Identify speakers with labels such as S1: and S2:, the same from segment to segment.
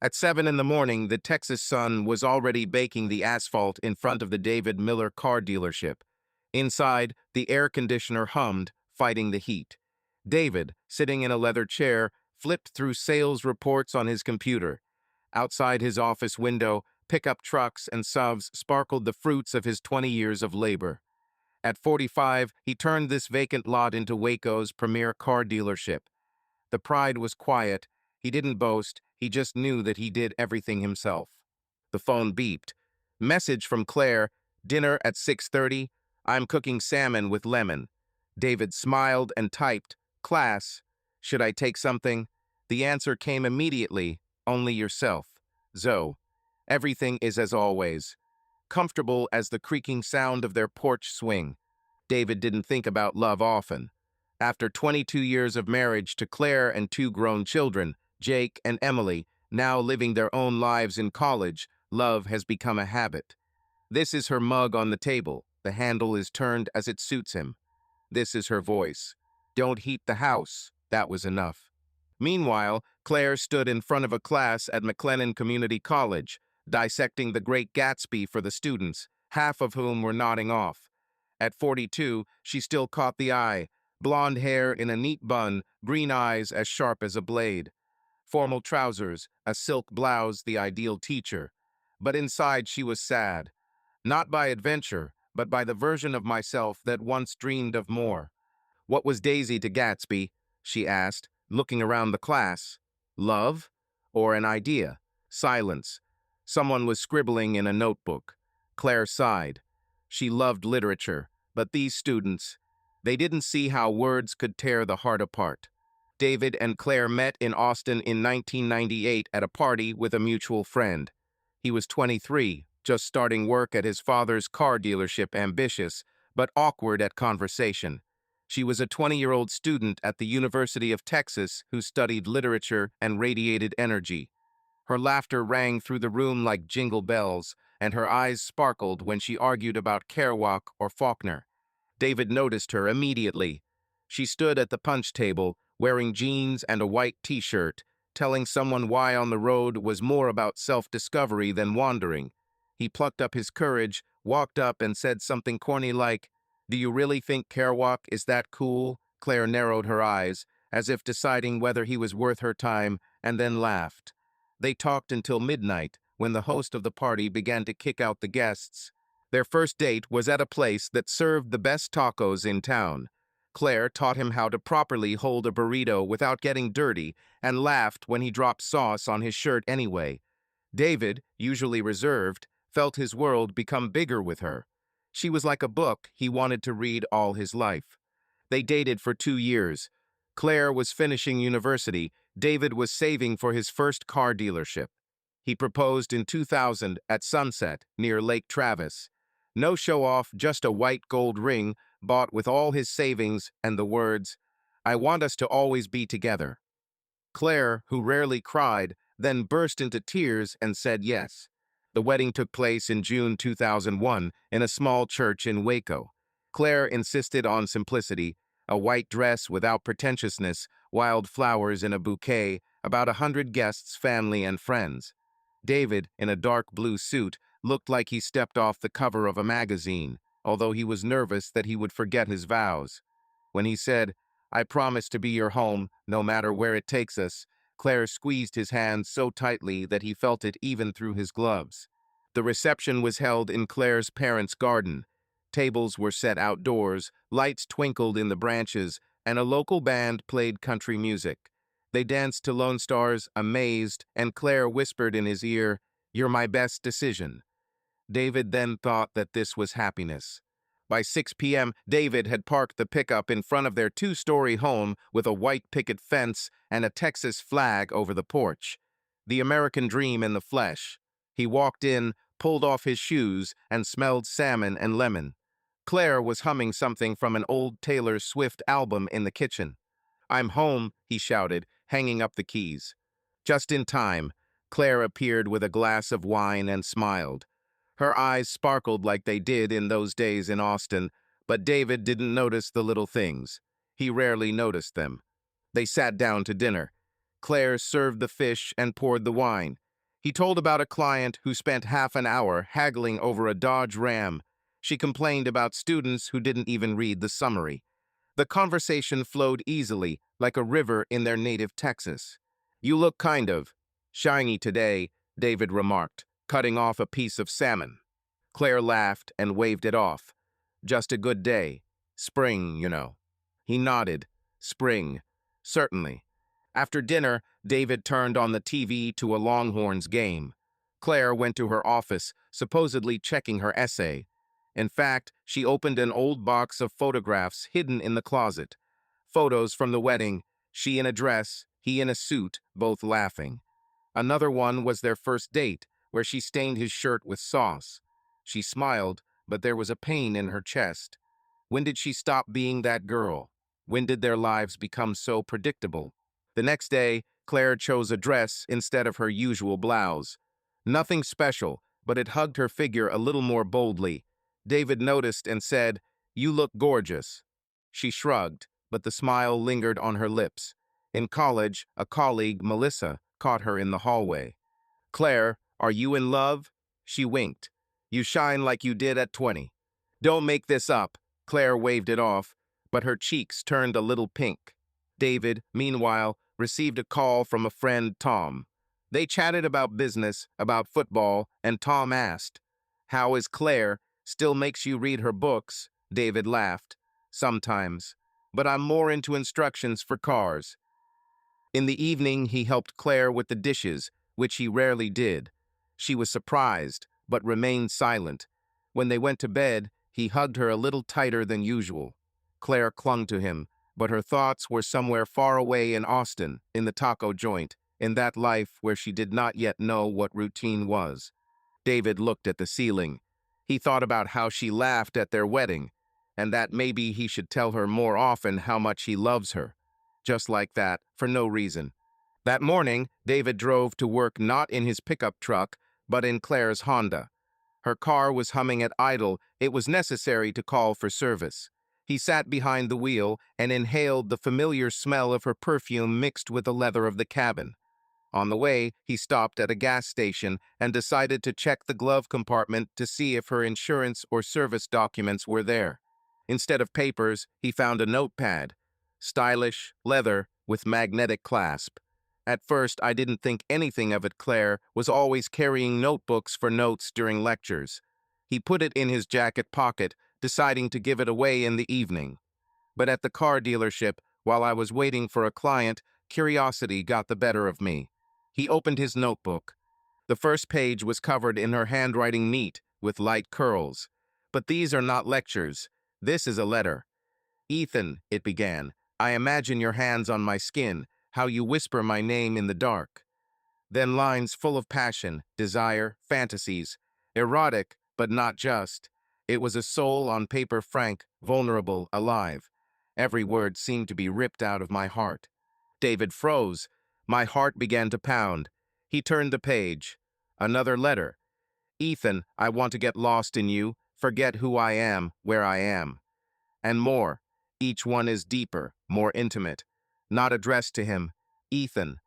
S1: At 7 in the morning, the Texas sun was already baking the asphalt in front of the David Miller car dealership. Inside, the air conditioner hummed, fighting the heat. David, sitting in a leather chair, flipped through sales reports on his computer. Outside his office window, pickup trucks and SUVs sparkled the fruits of his 20 years of labor. At 45, he turned this vacant lot into Waco's premier car dealership. The pride was quiet. He didn't boast. He just knew that he did everything himself. The phone beeped. Message from Claire. Dinner at 6:30. I'm cooking salmon with lemon. David smiled and typed, Class, should I take something? The answer came immediately. Only yourself. Zoe. Everything is as always. Comfortable as the creaking sound of their porch swing. David didn't think about love often. After 22 years of marriage to Claire and two grown children, Jake and Emily, now living their own lives in college, love has become a habit. This is her mug on the table. The handle is turned as it suits him. This is her voice. Don't heat the house. That was enough. Meanwhile, Claire stood in front of a class at McLennan Community College, dissecting The Great Gatsby for the students, half of whom were nodding off. At 42, she still caught the eye. Blonde hair in a neat bun, green eyes as sharp as a blade. Formal trousers, a silk blouse, the ideal teacher. But inside she was sad. Not by adventure, but by the version of myself that once dreamed of more. What was Daisy to Gatsby? She asked, looking around the class. Love? Or an idea? Silence. Someone was scribbling in a notebook. Claire sighed. She loved literature, but these students, they didn't see how words could tear the heart apart. David and Claire met in Austin in 1998 at a party with a mutual friend. He was 23, just starting work at his father's car dealership, ambitious, but awkward at conversation. She was a 20-year-old student at the University of Texas who studied literature and radiated energy. Her laughter rang through the room like jingle bells, and her eyes sparkled when she argued about Kerouac or Faulkner. David noticed her immediately. She stood at the punch table, wearing jeans and a white t-shirt, telling someone why on the road was more about self-discovery than wandering. He plucked up his courage, walked up and said something corny like, "Do you really think Kerouac is that cool?" Claire narrowed her eyes, as if deciding whether he was worth her time, and then laughed. They talked until midnight, when the host of the party began to kick out the guests. Their first date was at a place that served the best tacos in town. Claire taught him how to properly hold a burrito without getting dirty and laughed when he dropped sauce on his shirt anyway. David, usually reserved, felt his world become bigger with her. She was like a book he wanted to read all his life. They dated for 2 years. Claire was finishing university. David was saving for his first car dealership. He proposed in 2000 at Sunset, near Lake Travis. No show-off, just a white gold ring, bought with all his savings and the words, "I want us to always be together." Claire, who rarely cried, then burst into tears and said yes. The wedding took place in June 2001 in a small church in Waco. Claire insisted on simplicity, a white dress without pretentiousness, wild flowers in a bouquet, about 100 guests, family and friends. David, in a dark blue suit, looked like he stepped off the cover of a magazine, although he was nervous that he would forget his vows. When he said, "I promise to be your home, no matter where it takes us," Claire squeezed his hand so tightly that he felt it even through his gloves. The reception was held in Claire's parents' garden. Tables were set outdoors, lights twinkled in the branches, and a local band played country music. They danced to Lone Star's "Amazed," and Claire whispered in his ear, "You're my best decision." David then thought that this was happiness. By 6 p.m., David had parked the pickup in front of their 2-story home with a white picket fence and a Texas flag over the porch. The American dream in the flesh. He walked in, pulled off his shoes, and smelled salmon and lemon. Claire was humming something from an old Taylor Swift album in the kitchen. "I'm home," he shouted, hanging up the keys. Just in time, Claire appeared with a glass of wine and smiled. Her eyes sparkled like they did in those days in Austin, but David didn't notice the little things. He rarely noticed them. They sat down to dinner. Claire served the fish and poured the wine. He told about a client who spent half an hour haggling over a Dodge Ram. She complained about students who didn't even read the summary. The conversation flowed easily, like a river in their native Texas. "You look kind of shiny today," David remarked, cutting off a piece of salmon. Claire laughed and waved it off. "Just a good day. Spring, you know." He nodded. Spring. Certainly. After dinner, David turned on the TV to a Longhorns game. Claire went to her office, supposedly checking her essay. In fact, she opened an old box of photographs hidden in the closet. Photos from the wedding, she in a dress, he in a suit, both laughing. Another one was their first date, where she stained his shirt with sauce. She smiled, but there was a pain in her chest. When did she stop being that girl? When did their lives become so predictable? The next day, Claire chose a dress instead of her usual blouse. Nothing special, but it hugged her figure a little more boldly. David noticed and said, "You look gorgeous." She shrugged, but the smile lingered on her lips. In college, a colleague, Melissa, caught her in the hallway. "Claire, are you in love?" She winked. "You shine like you did at 20. "Don't make this up." Claire waved it off, but her cheeks turned a little pink. David, meanwhile, received a call from a friend, Tom. They chatted about business, about football, and Tom asked, "How is Claire? Still makes you read her books?" David laughed. "Sometimes. But I'm more into instructions for cars." In the evening, he helped Claire with the dishes, which he rarely did. She was surprised, but remained silent. When they went to bed, he hugged her a little tighter than usual. Claire clung to him, but her thoughts were somewhere far away in Austin, in the taco joint, in that life where she did not yet know what routine was. David looked at the ceiling. He thought about how she laughed at their wedding, and that maybe he should tell her more often how much he loves her. Just like that, for no reason. That morning, David drove to work not in his pickup truck, but in Claire's Honda. Her car was humming at idle. It was necessary to call for service. He sat behind the wheel and inhaled the familiar smell of her perfume mixed with the leather of the cabin. On the way, he stopped at a gas station and decided to check the glove compartment to see if her insurance or service documents were there. Instead of papers, he found a notepad. Stylish, leather, with magnetic clasp. At first, I didn't think anything of it. Claire was always carrying notebooks for notes during lectures. He put it in his jacket pocket, deciding to give it away in the evening. But at the car dealership, while I was waiting for a client, curiosity got the better of me. He opened his notebook. The first page was covered in her handwriting neat, with light curls. "But these are not lectures. This is a letter. Ethan," it began, "I imagine your hands on my skin, how you whisper my name in the dark." Then lines full of passion, desire, fantasies. Erotic, but not just. It was a soul on paper, frank, vulnerable, alive. Every word seemed to be ripped out of my heart. David froze. My heart began to pound. He turned the page. Another letter. "Ethan, I want to get lost in you, forget who I am, where I am." And more. Each one is deeper, more intimate. Not addressed to him. Ethan.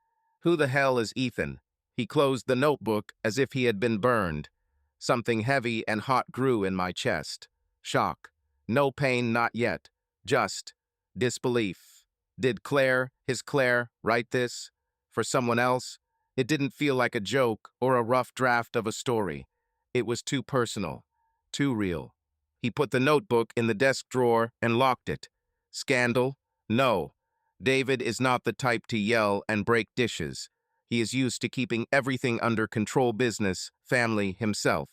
S1: Who the hell is Ethan? He closed the notebook as if he had been burned. Something heavy and hot grew in my chest. Shock. No pain, not yet. Just disbelief. Did Claire, his Claire, write this? For someone else? It didn't feel like a joke or a rough draft of a story. It was too personal. Too real. He put the notebook in the desk drawer and locked it. Scandal? No. David is not the type to yell and break dishes. He is used to keeping everything under control, business, family, himself.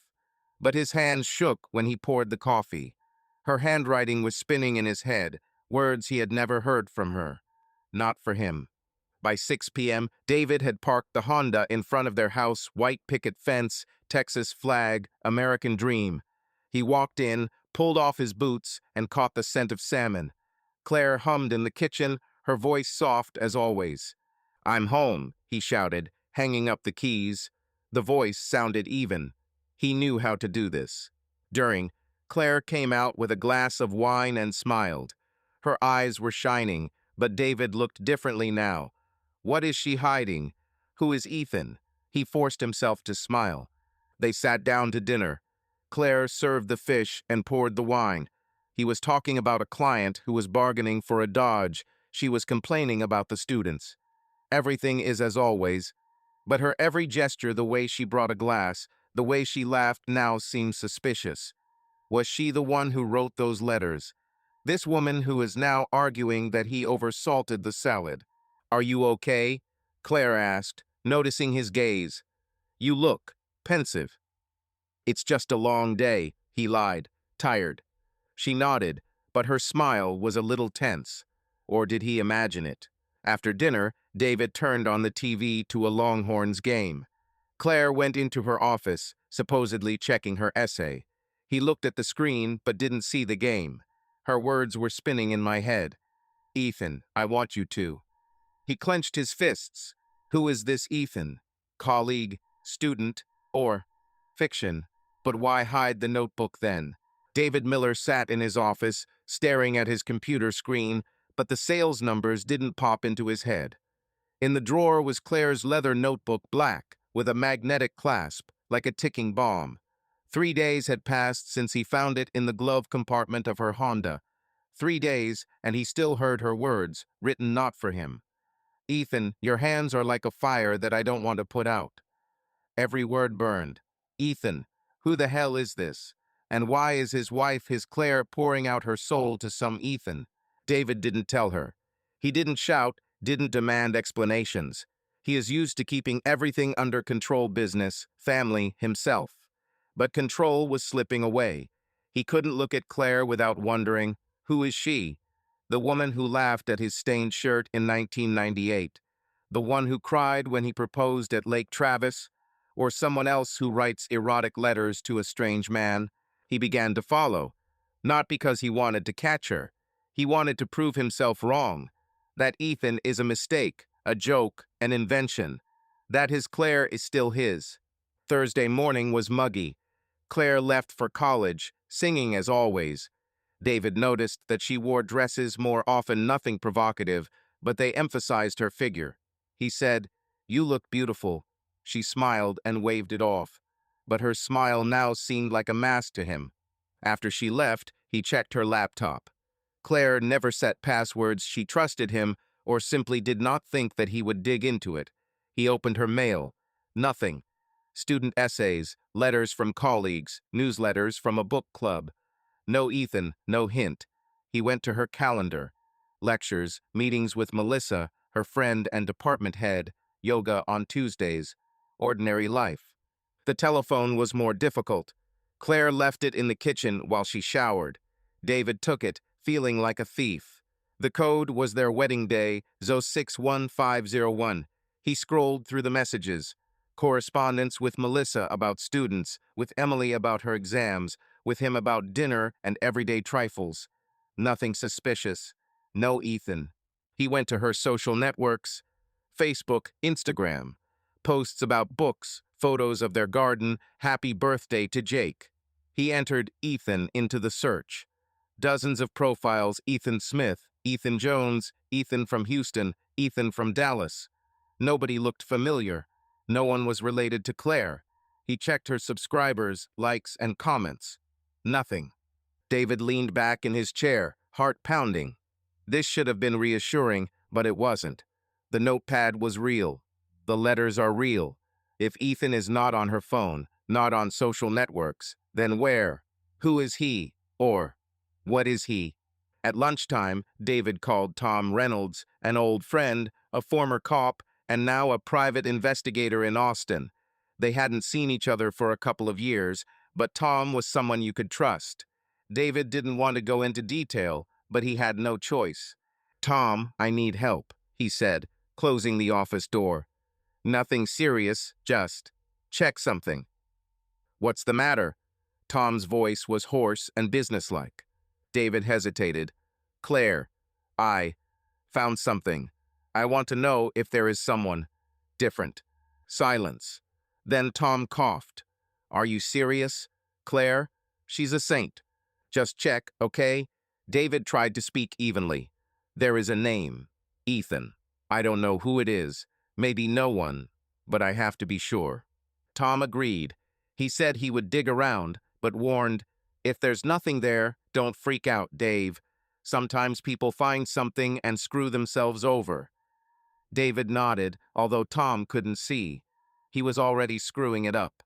S1: But his hands shook when he poured the coffee. Her handwriting was spinning in his head, words he had never heard from her. Not for him. By 6 p.m., David had parked the Honda in front of their house, white picket fence, Texas flag, American dream. He walked in, pulled off his boots, and caught the scent of salmon. Claire hummed in the kitchen, her voice soft as always. "I'm home," he shouted, hanging up the keys. The voice sounded even. He knew how to do this. Claire came out with a glass of wine and smiled. Her eyes were shining, but David looked differently now. What is she hiding? Who is Ethan? He forced himself to smile. They sat down to dinner. Claire served the fish and poured the wine. He was talking about a client who was bargaining for a Dodge. She was complaining about the students. Everything is as always, but her every gesture, the way she brought a glass, the way she laughed now seemed suspicious. Was she the one who wrote those letters? This woman who is now arguing that he oversalted the salad. "Are you okay?" Claire asked, noticing his gaze. "You look pensive." "It's just a long day," he lied, tired. She nodded, but her smile was a little tense. Or did he imagine it? After dinner, David turned on the TV to a Longhorns game. Claire went into her office, supposedly checking her essay. He looked at the screen but didn't see the game. Her words were spinning in my head. "Ethan, I want you to." He clenched his fists. Who is this Ethan? Colleague, student, or fiction? But why hide the notebook then? David Miller sat in his office, staring at his computer screen, but the sales numbers didn't pop into his head. In the drawer was Claire's leather notebook, black, with a magnetic clasp, like a ticking bomb. 3 days had passed since he found it in the glove compartment of her Honda. 3 days, and he still heard her words, written not for him. "Ethan, your hands are like a fire that I don't want to put out." Every word burned. Ethan, who the hell is this? And why is his wife, his Claire, pouring out her soul to some Ethan? David didn't tell her. He didn't shout, didn't demand explanations. He is used to keeping everything under control, business, family, himself. But control was slipping away. He couldn't look at Claire without wondering, who is she? The woman who laughed at his stained shirt in 1998. The one who cried when he proposed at Lake Travis? Or someone else who writes erotic letters to a strange man? He began to follow. Not because he wanted to catch her. He wanted to prove himself wrong. That Ethan is a mistake, a joke, an invention. That his Claire is still his. Thursday morning was muggy. Claire left for college, singing as always. David noticed that she wore dresses more often, nothing provocative, but they emphasized her figure. He said, "You look beautiful." She smiled and waved it off, but her smile now seemed like a mask to him. After she left, he checked her laptop. Claire never set passwords. She trusted him, or simply did not think that he would dig into it. He opened her mail. Nothing. Student essays, letters from colleagues, newsletters from a book club. No Ethan, no hint. He went to her calendar. Lectures, meetings with Melissa, her friend and department head, yoga on Tuesdays. Ordinary life. The telephone was more difficult. Claire left it in the kitchen while she showered. David took it, feeling like a thief. The code was their wedding day, ZO61501. He scrolled through the messages. Correspondence with Melissa about students, with Emily about her exams, with him about dinner and everyday trifles. Nothing suspicious. No Ethan. He went to her social networks. Facebook, Instagram. Posts about books, photos of their garden, happy birthday to Jake. He entered Ethan into the search. Dozens of profiles: Ethan Smith, Ethan Jones, Ethan from Houston, Ethan from Dallas. Nobody looked familiar. No one was related to Claire. He checked her subscribers, likes, and comments. Nothing. David leaned back in his chair, heart pounding. This should have been reassuring, but it wasn't. The notepad was real. The letters are real. If Ethan is not on her phone, not on social networks, then where? Who is he? Or what is he? At lunchtime, David called Tom Reynolds, an old friend, a former cop, and now a private investigator in Austin. They hadn't seen each other for a couple of years, but Tom was someone you could trust. David didn't want to go into detail, but he had no choice. "Tom, I need help," he said, closing the office door. "Nothing serious, just check something." "What's the matter?" Tom's voice was hoarse and businesslike. David hesitated. "Claire, I found something. I want to know if there is someone different." Silence. Then Tom coughed. "Are you serious? Claire? She's a saint. Just check, okay?" David tried to speak evenly. "There is a name. Ethan. I don't know who it is. Maybe no one. but I have to be sure." Tom agreed. He said he would dig around, but warned, "If there's nothing there, don't freak out, Dave. Sometimes people find something and screw themselves over." David nodded, although Tom couldn't see. He was already screwing it up.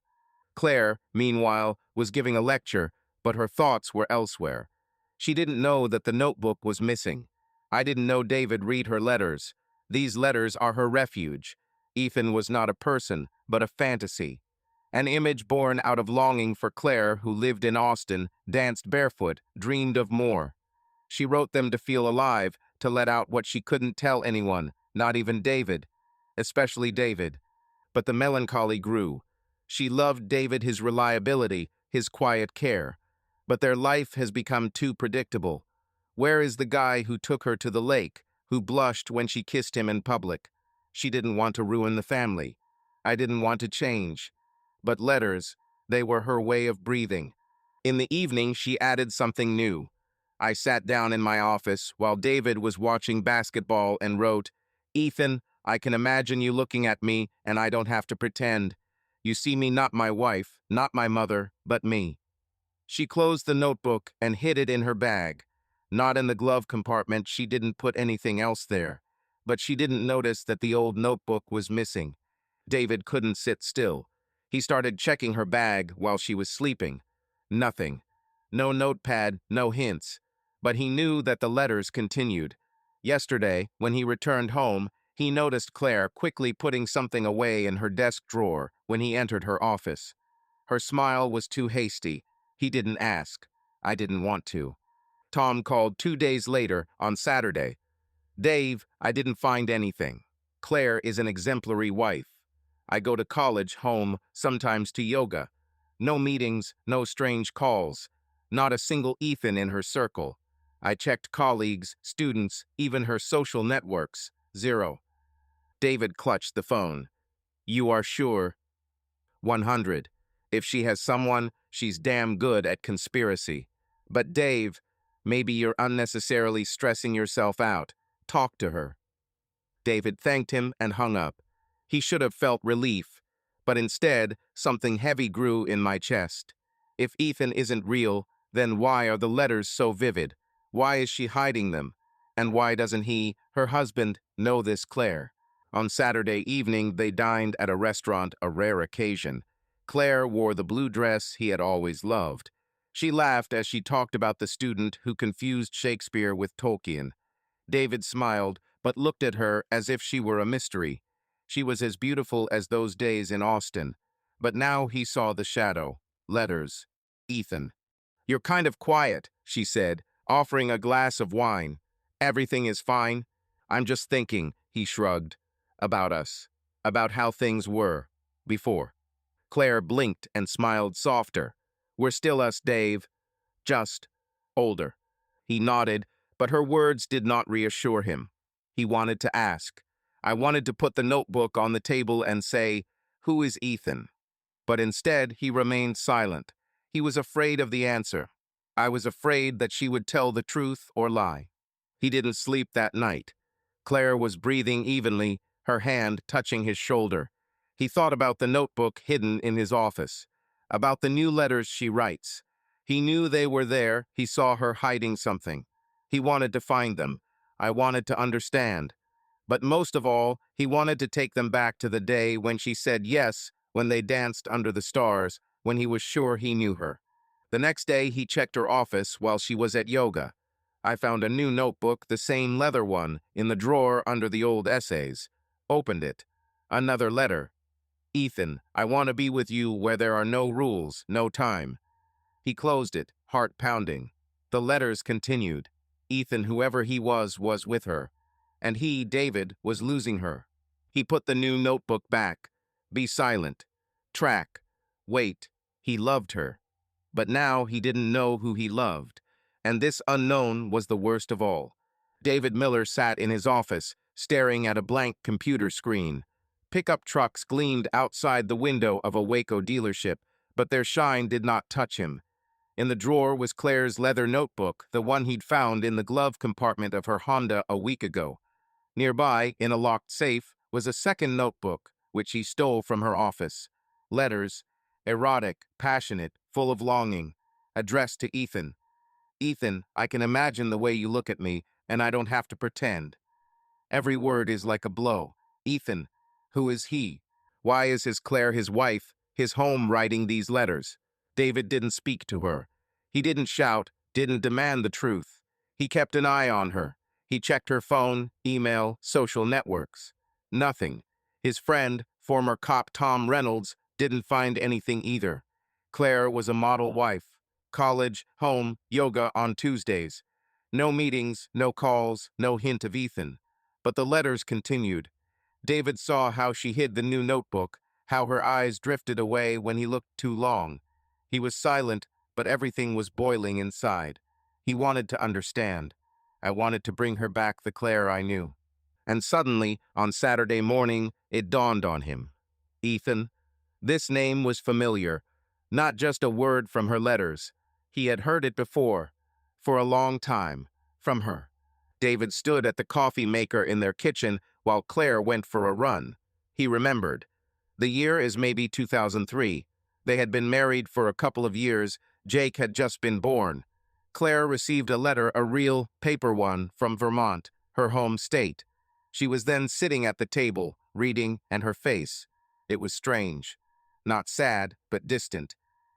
S1: Claire, meanwhile, was giving a lecture, but her thoughts were elsewhere. She didn't know that the notebook was missing. I didn't know David read her letters. These letters are her refuge. Ethan was not a person, but a fantasy. An image born out of longing for Claire, who lived in Austin, danced barefoot, dreamed of more. She wrote them to feel alive, to let out what she couldn't tell anyone, not even David, especially David. But the melancholy grew. She loved David, his reliability, his quiet care. But their life has become too predictable. Where is the guy who took her to the lake, who blushed when she kissed him in public? She didn't want to ruin the family. I didn't want to change. But letters, they were her way of breathing. In the evening, she added something new. I sat down in my office while David was watching basketball and wrote, "Ethan, I can imagine you looking at me, and I don't have to pretend. You see me not my wife, not my mother, but me." She closed the notebook and hid it in her bag. Not in the glove compartment, she didn't put anything else there. But she didn't notice that the old notebook was missing. David couldn't sit still. He started checking her bag while she was sleeping. Nothing. No notepad, no hints. But he knew that the letters continued. Yesterday, when he returned home, he noticed Claire quickly putting something away in her desk drawer when he entered her office. Her smile was too hasty. He didn't ask. I didn't want to. Tom called 2 days later, on Saturday. "Dave, I didn't find anything. Claire is an exemplary wife. I go to college, home, sometimes to yoga. No meetings, no strange calls. Not a single Ethan in her circle. I checked colleagues, students, even her social networks. Zero." David clutched the phone. "You are sure?" 100. If she has someone, she's damn good at conspiracy. "But Dave, maybe you're unnecessarily stressing yourself out. Talk to her." David thanked him and hung up. He should have felt relief, but instead, something heavy grew in my chest. If Ethan isn't real, then why are the letters so vivid? Why is she hiding them? And why doesn't he, her husband, know this Claire? On Saturday evening, they dined at a restaurant, a rare occasion. Claire wore the blue dress he had always loved. She laughed as she talked about the student who confused Shakespeare with Tolkien. David smiled, but looked at her as if she were a mystery. She was as beautiful as those days in Austin. But now he saw the shadow. Letters. Ethan. "You're kind of quiet," she said, offering a glass of wine. "Everything is fine?" "I'm just thinking," he shrugged. "About us. About how things were. Before." Claire blinked and smiled softer. "We're still us, Dave. Just older." He nodded, but her words did not reassure him. He wanted to ask. I wanted to put the notebook on the table and say, "Who is Ethan?" But instead, he remained silent. He was afraid of the answer. I was afraid that she would tell the truth or lie. He didn't sleep that night. Claire was breathing evenly, her hand touching his shoulder. He thought about the notebook hidden in his office, about the new letters she writes. He knew they were there. He saw her hiding something. He wanted to find them. I wanted to understand. But most of all, he wanted to take them back to the day when she said yes, when they danced under the stars, when he was sure he knew her. The next day, he checked her office while she was at yoga. I found a new notebook, the same leather one, in the drawer under the old essays. Opened it. Another letter. "Ethan, I want to be with you where there are no rules, no time." He closed it, heart pounding. The letters continued. Ethan, whoever he was with her. And he, David, was losing her. He put the new notebook back. Be silent. Track. Wait. He loved her. But now he didn't know who he loved. And this unknown was the worst of all. David Miller sat in his office, staring at a blank computer screen. Pickup trucks gleamed outside the window of a Waco dealership, but their shine did not touch him. In the drawer was Claire's leather notebook, the one he'd found in the glove compartment of her Honda a week ago. Nearby, in a locked safe, was a second notebook, which he stole from her office. Letters, erotic, passionate, full of longing, addressed to Ethan. Ethan, I can imagine the way you look at me, and I don't have to pretend. Every word is like a blow. Ethan, who is he? Why is his Claire his wife, his home writing these letters? David didn't speak to her. He didn't shout, didn't demand the truth. He kept an eye on her. He checked her phone, email, social networks. Nothing. His friend, former cop Tom Reynolds, didn't find anything either. Claire was a model wife. College, home, yoga on Tuesdays. No meetings, no calls, no hint of Ethan. But the letters continued. David saw how she hid the new notebook, how her eyes drifted away when he looked too long. He was silent, but everything was boiling inside. He wanted to understand. I wanted to bring her back the Claire I knew. And suddenly, on Saturday morning, it dawned on him. Ethan. This name was familiar, not just a word from her letters. He had heard it before, for a long time, from her. David stood at the coffee maker in their kitchen while Claire went for a run. He remembered. The year is maybe 2003. They had been married for a couple of years. Jake had just been born. Claire received a letter, a real, paper one, from Vermont, her home state. She was then sitting at the table, reading, and her face. It was strange. Not sad, but distant.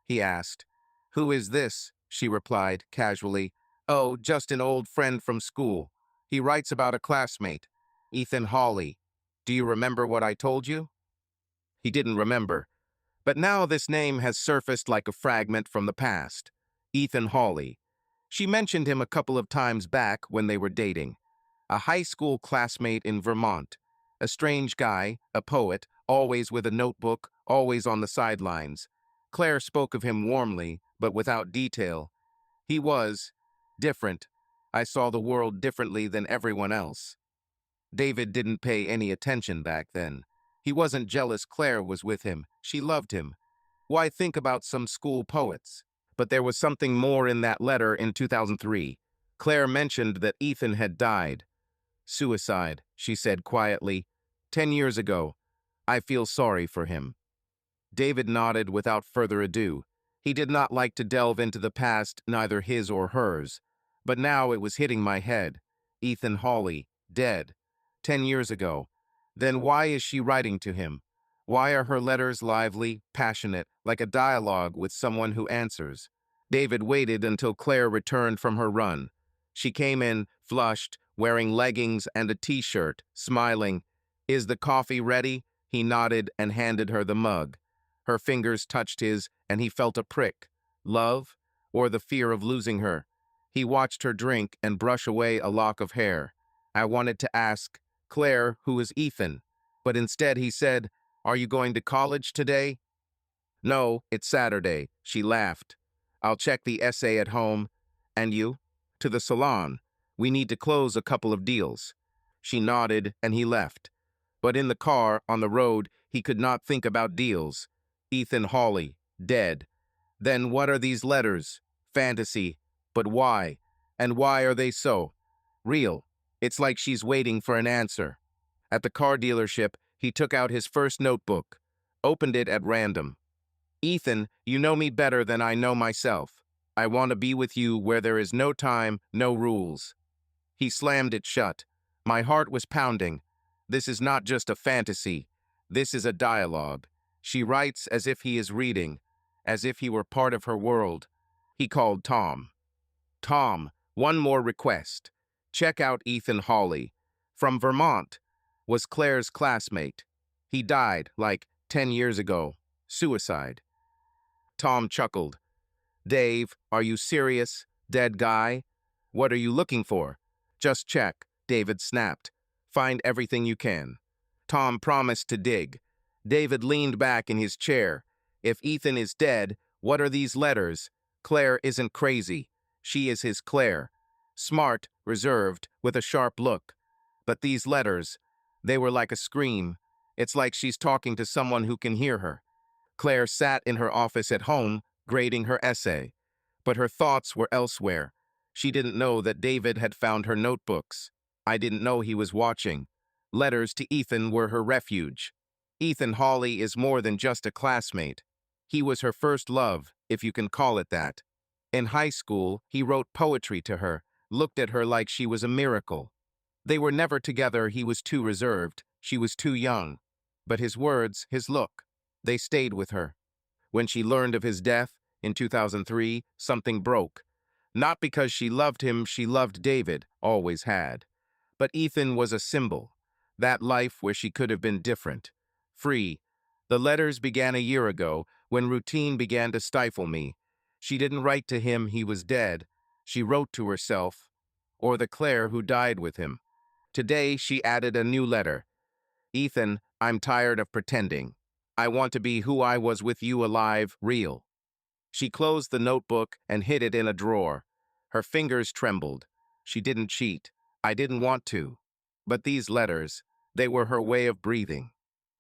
S1: He asked, "Who is this?" She replied, casually. "Oh, just an old friend from school. He writes about a classmate, Ethan Hawley. Do you remember what I told you?" He didn't remember. But now this name has surfaced like a fragment from the past. Ethan Hawley. She mentioned him a couple of times back when they were dating. A high school classmate in Vermont. A strange guy, a poet, always with a notebook, always on the sidelines. Claire spoke of him warmly, but without detail. He was different. I saw the world differently than everyone else. David didn't pay any attention back then. He wasn't jealous Claire was with him. She loved him. Why think about some school poets? But there was something more in that letter in 2003. Claire mentioned that Ethan had died. "Suicide," she said quietly. 10 years ago. I feel sorry for him." David nodded without further ado. He did not like to delve into the past, neither his or hers. But now it was hitting my head. Ethan Hawley, dead. 10 years ago. Then why is she writing to him? Why are her letters lively, passionate, like a dialogue with someone who answers? David waited until Claire returned from her run. She came in, flushed, wearing leggings and a t-shirt, smiling. "Is the coffee ready?" He nodded and handed her the mug. Her fingers touched his, and he felt a prick. Love? Or the fear of losing her? He watched her drink and brush away a lock of hair. I wanted to ask, "Claire, who is Ethan?" But instead he said, "Are you going to college today?" "No, it's Saturday," she laughed. "I'll check the essay at home." "And you?" "To the salon. We need to close a couple of deals." She nodded, and he left. But in the car, on the road, he could not think about deals. Ethan Hawley, dead. Then what are these letters? Fantasy. But why? And why are they so real? It's like she's waiting for an answer. At the car dealership, he took out his first notebook, opened it at random. "Ethan, you know me better than I know myself. I want to be with you where there is no time, no rules." He slammed it shut. My heart was pounding. This is not just a fantasy. This is a dialogue. She writes as if he is reading, as if he were part of her world. He called Tom. "Tom, one more request. Check out Ethan Hawley. From Vermont. Was Claire's classmate. He died, like, 10 years ago. Suicide." Tom chuckled. "Dave, are you serious? Dead guy? What are you looking for?" "Just check," David snapped. "Find everything you can." Tom promised to dig. David leaned back in his chair. If Ethan is dead, what are these letters? Claire isn't crazy. She is his Claire. Smart, reserved, with a sharp look. But these letters, they were like a scream. It's like she's talking to someone who can hear her. Claire sat in her office at home, grading her essay. But her thoughts were elsewhere. She didn't know that David had found her notebooks. I didn't know he was watching. Letters to Ethan were her refuge. Ethan Hawley is more than just a classmate. He was her first love, if you can call it that. In high school, he wrote poetry to her, looked at her like she was a miracle. They were never together, he was too reserved, she was too young. But his words, his look, they stayed with her. When she learned of his death, in 2003, something broke. Not because she loved him, she loved David, always had. But Ethan was a symbol. That life where she could have been different. Free. The letters began a year ago, when routine began to stifle me. She didn't write to him he was dead. She wrote to herself, or the Claire who died with him. Today, she added a new letter. Ethan, I'm tired of pretending. I want to be who I was with you, alive, real. She closed the notebook and hid it in a drawer. Her fingers trembled. She didn't cheat. I didn't want to. But these letters, they were her way of breathing.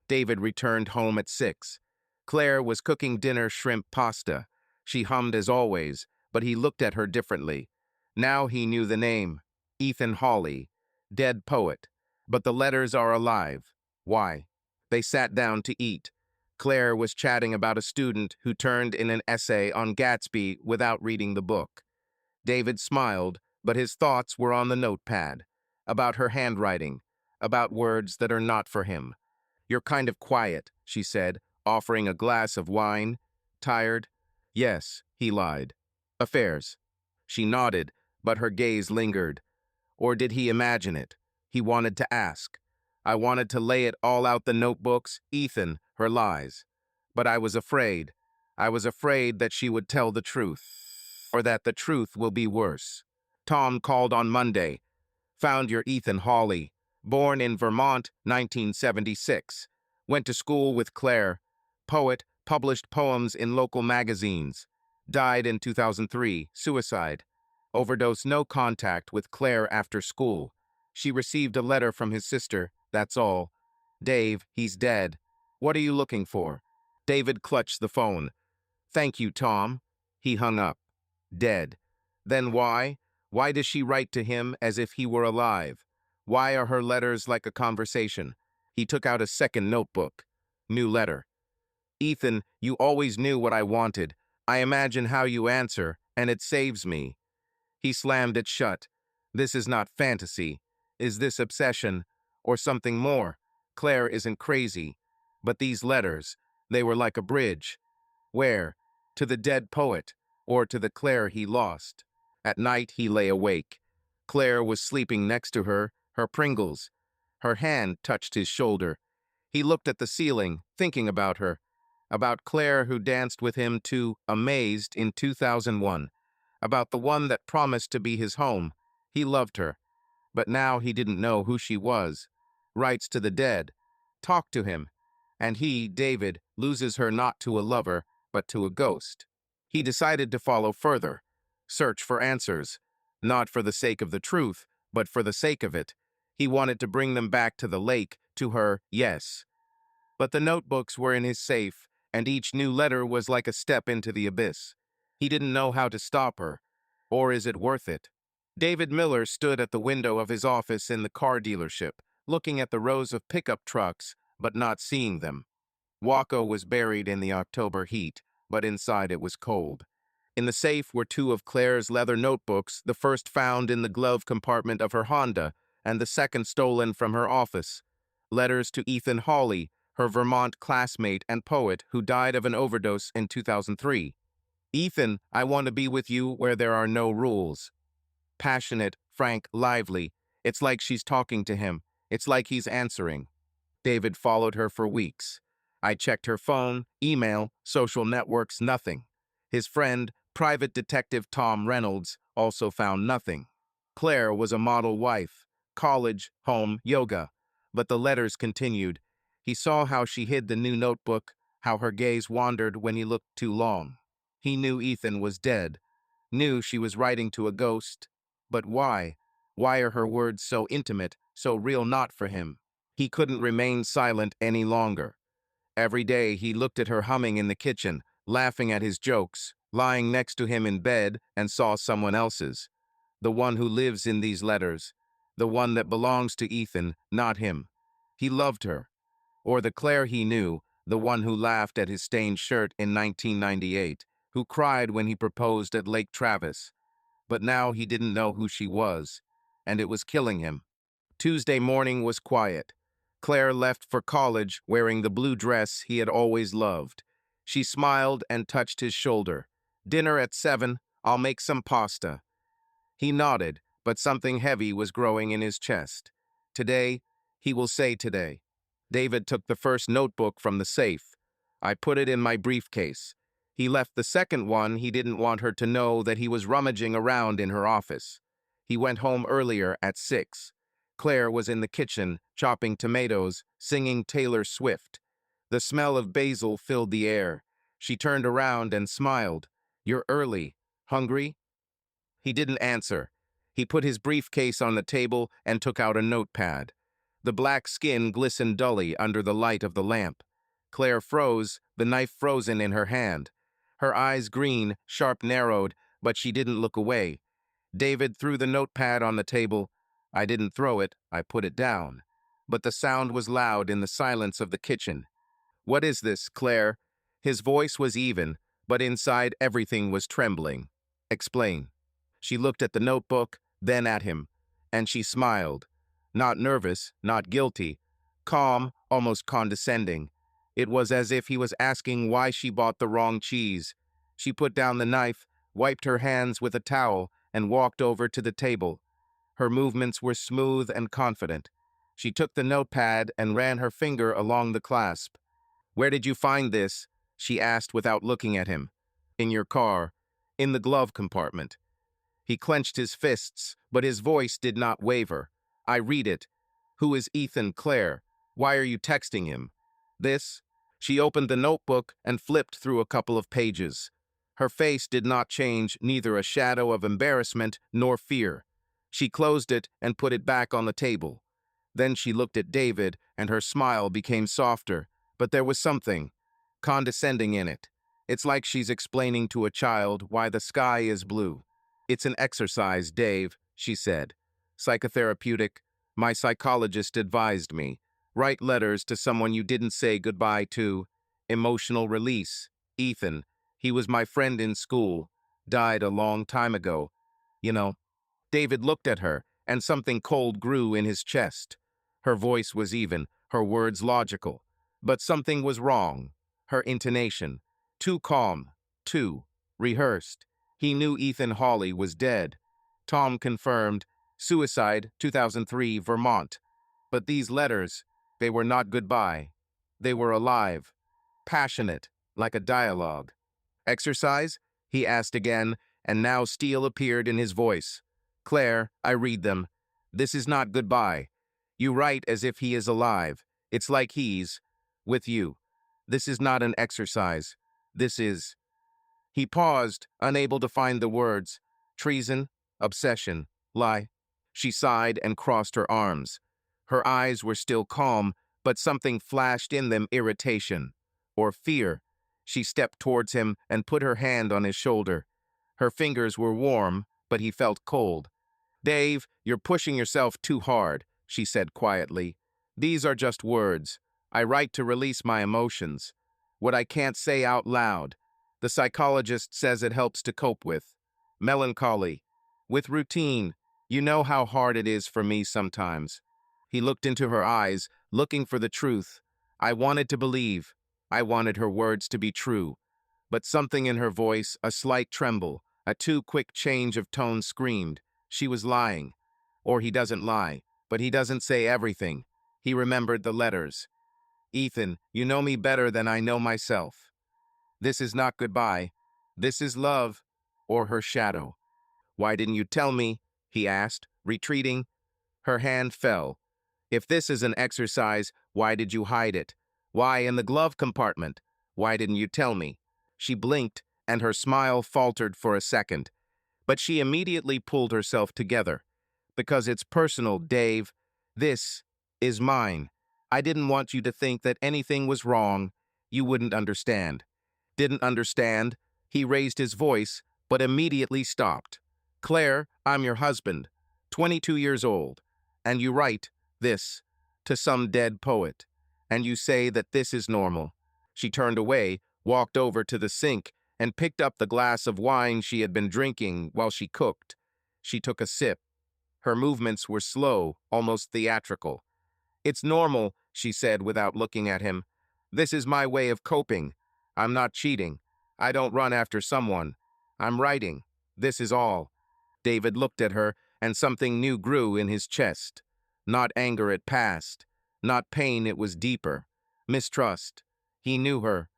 S1: David returned home at 6. Claire was cooking dinner shrimp pasta. She hummed as always, but he looked at her differently. Now he knew the name. Ethan Hawley. Dead poet. But the letters are alive. Why? They sat down to eat. Claire was chatting about a student who turned in an essay on Gatsby without reading the book. David smiled, but his thoughts were on the notepad. About her handwriting. About words that are not for him. You're kind of quiet, she said, offering a glass of wine. Tired? Yes, he lied. Affairs. She nodded, but her gaze lingered. Or did he imagine it? He wanted to ask. I wanted to lay it all out, the notebooks, Ethan, her lies. But I was afraid. I was afraid that she would tell the truth. Or that the truth will be worse. Tom called on Monday. Found your Ethan Hawley. Born in Vermont, 1976. Went to school with Claire. Poet, published poems in local magazines. Died in 2003, suicide. Overdose, no contact with Claire after school. She received a letter from his sister, that's all. Dave, he's dead. What are you looking for? David clutched the phone. Thank you, Tom. He hung up. Dead. Then why? Why does she write to him as if he were alive? Why are her letters like a conversation? He took out a second notebook. New letter. Ethan, you always knew what I wanted. I imagine how you answer, and it saves me. He slammed it shut. This is not fantasy. Is this obsession? Or something more? Claire isn't crazy. But these letters, they were like a bridge. Where? To the dead poet, or to the Claire he lost. At night he lay awake. Claire was sleeping next to her, her Pringles. Her hand touched his shoulder. He looked at the ceiling, thinking about her. About Claire who danced with him to Amazed in 2001. About the one that promised to be his home. He loved her. But now he didn't know who she was. Writes to the dead. Talk to him. And he, David, loses her not to a lover, but to a ghost. He decided to follow further. Search for answers. Not for the sake of the truth, but for the sake of it. He wanted to bring them back to the lake, to her, yes. But the notebooks were in his safe, and each new letter was like a step into the abyss. He didn't know how to stop her. Or is it worth it? David Miller stood at the window of his office in the car dealership, looking at the rows of pickup trucks, but not seeing them. Waco was buried in the October heat, but inside it was cold. In the safe were two of Claire's leather notebooks, the first found in the glove compartment of her Honda, and the second stolen from her office. Letters to Ethan Hawley, her Vermont classmate and poet who died of an overdose in 2003. Ethan, I want to be with you where there are no rules. Passionate, frank, lively. It's like she's talking to him. It's like he's answering. David followed her for weeks. I checked her phone, email, social networks, nothing. His friend, private detective Tom Reynolds, also found nothing. Claire was a model wife. College, home, yoga. But the letters continued. He saw how she hid the new notebook, how her gaze wandered when he looked too long. He knew Ethan was dead. Knew she was writing to a ghost. But why? Why are her words so intimate, so real not for him? He couldn't remain silent any longer. Every day he looked at her humming in the kitchen, laughing at his jokes, lying next to him in bed and saw someone else's. The one who lives in these letters. The one that belongs to Ethan, not him. He loved her. Or the Claire he knew, the one who laughed at his stained shirt in 1998, who cried when he proposed at Lake Travis. But now he didn't know who she was, and it was killing him. Tuesday morning was quiet. Claire left for college wearing the blue dress he had always loved. She smiled and touched his shoulder. "Dinner at 7, I'll make some pasta." He nodded, but something heavy was growing in his chest. Today, he will say today. David took the first notebook from the safe. I put it in my briefcase. He left the second one. He didn't want her to know that he was rummaging around in her office. He went home earlier at 6. Claire was in the kitchen, chopping tomatoes, singing Taylor Swift. The smell of basil filled the air. She turned around and smiled. "You're early. Hungry?" He didn't answer. He put his briefcase on the table and took out a notepad. The black skin glistened dully under the light of the lamp. Claire froze, the knife frozen in her hand. Her eyes green, sharp narrowed, but she didn't look away. David threw the notepad on the table. I didn't throw it, I put it down. But the sound was loud in the silence of the kitchen. "What is this, Claire?" His voice was even, but inside everything was trembling. "Explain." She looked at the notebook, then at him, and she smiled. Not nervous, not guilty, calm, almost condescending. It was as if he was asking why she bought the wrong cheese. She put down the knife, wiped her hands with a towel, and walked over to the table. Her movements were smooth and confident. She took the notepad and ran her finger along the clasp. "Where did you find this?" she asked without looking at him. "In your car. In the glove compartment." He clenched his fists, but his voice did not waver. "I read it. Who is Ethan Clare? Why are you texting him?" "This?" She opened the notebook and flipped through a couple of pages. Her face did not change, neither a shadow of embarrassment nor fear. She closed it and put it back on the table. Then she looked at David, and her smile became softer, but there was something condescending in it. It's like she's explaining to a child why the sky is blue. "It's an exercise, Dave," she said. "Psychotherapeutic. My psychologist advised me. Write letters to someone you didn't say goodbye to. Emotional release. Ethan. He was my friend in school. Died a long time ago. You know." David looked at her, and something cold grew in his chest. Her voice was even, her words logical. But something was wrong. Her intonation. Too calm. Too rehearsed. He knew Ethan Hawley was dead. Tom confirmed. Suicide, 2003, Vermont. But these letters, they were not goodbye. They were alive. Passionate, like a dialogue. "Exercise?" he asked again, and now steel appeared in his voice. "Claire, I read them. This is not goodbye. You write as if he is alive. It's like he's with you. This is not an exercise. This is..." He paused, unable to find the words. "Treason, obsession, lie." She sighed and crossed her arms. Her eyes were still calm, but something flashed in them, irritation or fear. She stepped towards him and put her hand on his shoulder. Her fingers were warm, but he felt cold. "Dave, you're pushing yourself too hard," she said quietly. "These are just words. I write to release my emotions. What I can't say out loud. The psychologist says it helps to cope with melancholy, with routine. You know how hard it is for me sometimes." He looked into her eyes, looking for the truth. I wanted to believe. I wanted her words to be true. But something in her voice, a slight tremble, a too quick change of tone screamed. She was lying. Or he doesn't lie, but he doesn't say everything. He remembered the letters. "Ethan, you know me better than I know myself. This is not goodbye. This is love, or her shadow." "Why didn't you tell me?" he asked, retreating. Her hand fell. "If this is an exercise, why did you hide it? Why in the glove compartment? Why didn't you tell me?" She blinked, and her smile faltered for a second. But she immediately pulled herself together. "Because it's personal, Dave. This is mine. I didn't want you to think that anything was wrong. You wouldn't understand." "Didn't understand?" He raised his voice, but immediately stopped. "Claire, I'm your husband, 22 years old, and you write this to some dead poet. and you say that this is normal." She turned away, walked over to the sink, and picked up the glass of wine she had been drinking while she cooked. She took a sip. Her movements were slow, almost theatrical. "It's normal," she said without looking at him. "This is my way of coping. I'm not cheating. I don't run after someone. I'm writing. This is all." David looked at her, and something new grew in his chest. Not anger at past. Not pain, it was deeper. Mistrust. He knew her.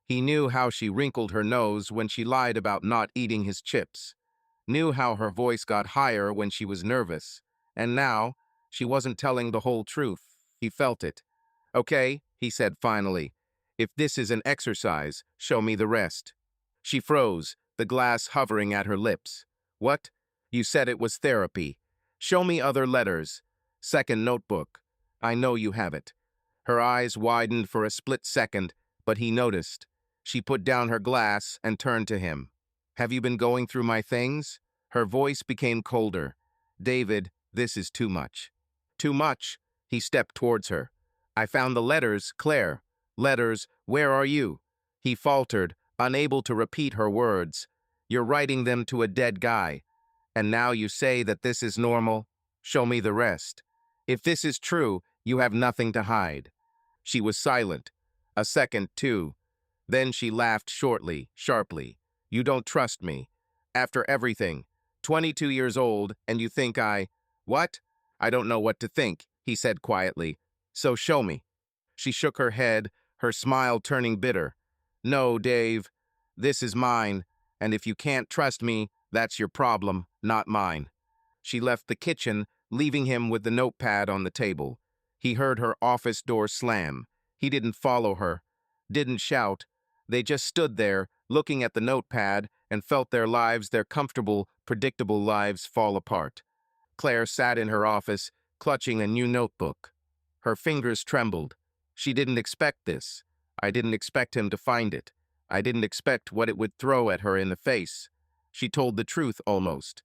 S1: He knew how she wrinkled her nose when she lied about not eating his chips. Knew how her voice got higher when she was nervous. And now, she wasn't telling the whole truth. He felt it. "Okay," he said finally. "If this is an exercise, show me the rest." She froze, the glass hovering at her lips. "What? You said it was therapy. Show me other letters. Second notebook. I know you have it." Her eyes widened for a split second, but he noticed. She put down her glass and turned to him. "Have you been going through my things?" Her voice became colder. "David, this is too much." "Too much?" He stepped towards her. "I found the letters, Claire." "Letters, where are you?" He faltered, unable to repeat her words. "You're writing them to a dead guy. And now you say that this is normal? Show me the rest. If this is true, you have nothing to hide." She was silent. A second, too. Then she laughed shortly, sharply. "You don't trust me. After everything. 22 years old, and you think What? "I don't know what to think," he said quietly. "So show me." She shook her head, her smile turning bitter. "No, Dave. This is mine, and if you can't trust me, that's your problem, not mine." She left the kitchen, leaving him with the notepad on the table. He heard her office door slam. He didn't follow her, didn't shout. They just stood there, looking at the notepad, and felt their lives, their comfortable, predictable lives, fall apart. Claire sat in her office, clutching a new notebook. Her fingers trembled. She didn't expect this. I didn't expect him to find it. I didn't expect what it would throw at her in the face. She told the truth, almost.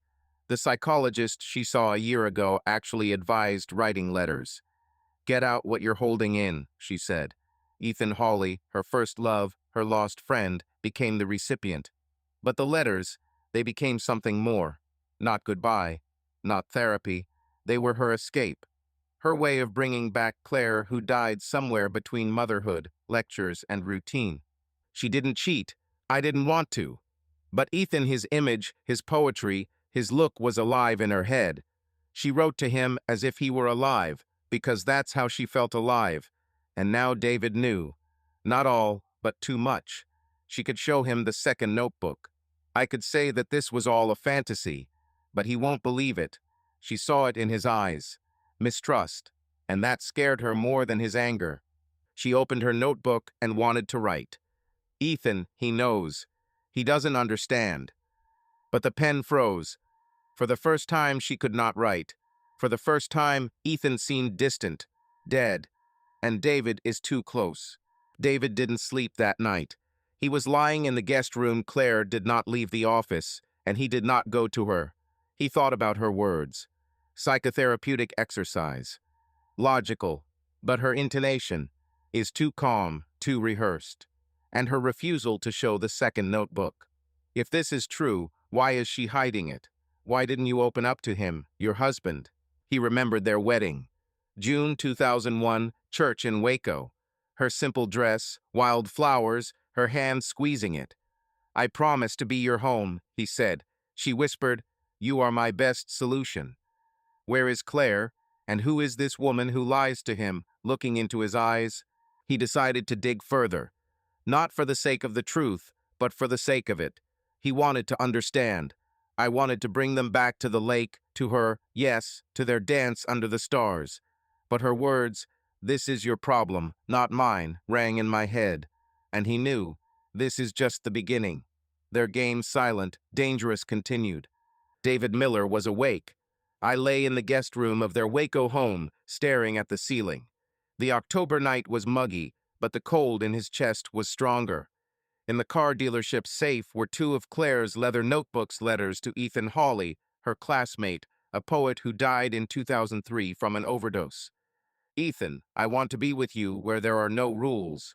S1: The psychologist she saw a year ago actually advised writing letters. "Get out what you're holding in," she said. Ethan Hawley, her first love, her lost friend, became the recipient. But the letters, they became something more. Not goodbye, not therapy. They were her escape. Her way of bringing back Claire, who died somewhere between motherhood, lectures, and routine. She didn't cheat. I didn't want to. But Ethan, his image, his poetry, his look was alive in her head. She wrote to him as if he were alive, because that's how she felt alive. And now David knew. Not all, but too much. She could show him the second notebook. I could say that this was all a fantasy, but he won't believe it. She saw it in his eyes. Mistrust. And that scared her more than his anger. She opened her notebook and wanted to write. Ethan, he knows. He doesn't understand. But the pen froze. For the first time, she could not write. For the first time, Ethan seemed distant, dead. And David is too close. David didn't sleep that night. He was lying in the guest room. Claire did not leave the office, and he did not go to her. He thought about her words. Psychotherapeutic exercise. Logical, but her intonation is too calm, too rehearsed. And her refusal to show the second notebook. If this is true, why is she hiding it? Why didn't you open up to him, your husband? He remembered their wedding. June 2001, church in Waco. Her simple dress, wild flowers, her hand squeezing it. "I promise to be your home," he said. She whispered, "You are my best solution." Where is Claire? And who is this woman who lies to him, looking into his eyes? He decided to dig further. Not for the sake of the truth, but for the sake of it. He wanted to understand. I wanted to bring them back to the lake, to her, yes, to their dance under the stars. But her words, "This is your problem, not mine," rang in my head. And he knew, this is just the beginning. Their game silent, dangerous continued. David Miller was awake. I lay in the guest room of their Waco home, staring at the ceiling. The October night was muggy, but the cold in his chest was stronger. In the car dealership safe were two of Claire's leather notebooks, letters to Ethan Hawley, her classmate, a poet who died in 2003 from an overdose. Ethan, I want to be with you where there are no rules.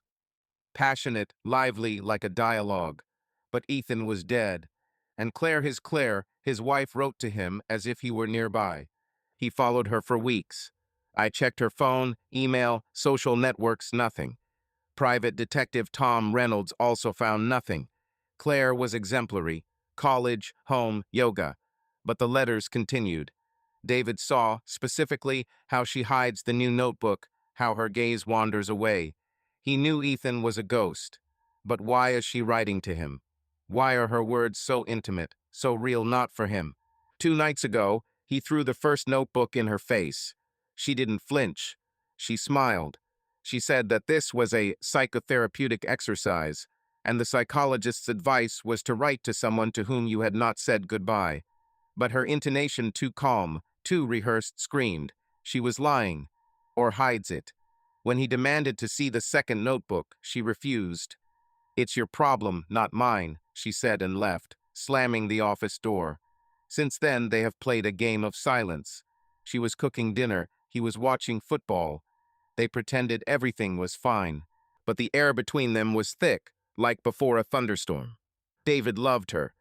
S1: Passionate, lively, like a dialogue. But Ethan was dead. And Claire, his wife, wrote to him as if he were nearby. He followed her for weeks. I checked her phone, email, social networks, nothing. Private Detective Tom Reynolds also found nothing. Claire was exemplary. College, home, yoga. But the letters continued. David saw, specifically, how she hides the new notebook, how her gaze wanders away. He knew Ethan was a ghost. But why is she writing to him? Why are her words so intimate, so real not for him? 2 nights ago, he threw the first notebook in her face. She didn't flinch. She smiled. She said that this was a psychotherapeutic exercise, and the psychologist's advice was to write to someone to whom you had not said goodbye. But her intonation, too calm, too rehearsed, screamed. She was lying, or hides it. When he demanded to see the second notebook, she refused. "It's your problem, not mine," she said and left, slamming the office door. Since then, they have played a game of silence. She was cooking dinner, he was watching football. They pretended everything was fine, but the air between them was thick, like before a thunderstorm. David loved her,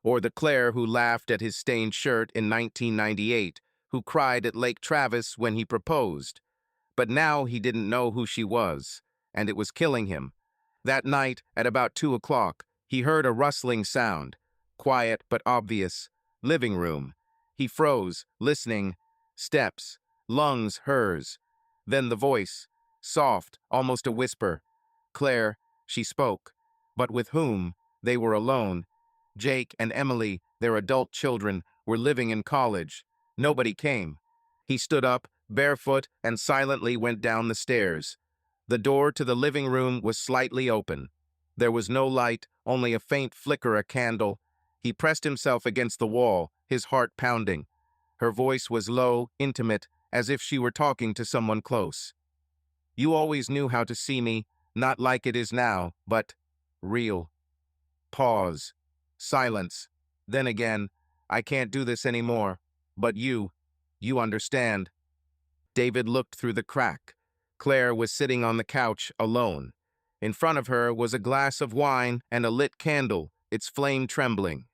S1: or the Claire who laughed at his stained shirt in 1998, who cried at Lake Travis when he proposed. But now he didn't know who she was, and it was killing him. That night, at about 2 o'clock, he heard a rustling sound, quiet but obvious. Living room. He froze, listening. Steps. Lungs, hers. Then the voice. Soft, almost a whisper. Claire, she spoke. But with whom? They were alone. Jake and Emily, their adult children, were living in college. Nobody came. He stood up, barefoot, and silently went down the stairs. The door to the living room was slightly open. There was no light, only a faint flicker of a candle. He pressed himself against the wall, his heart pounding. Her voice was low, intimate, as if she were talking to someone close. "You always knew how to see me, not like it is now, but real." Pause. Silence. Then again, "I can't do this anymore. But you understand." David looked through the crack. Claire was sitting on the couch, alone. In front of her was a glass of wine and a lit candle, its flame trembling.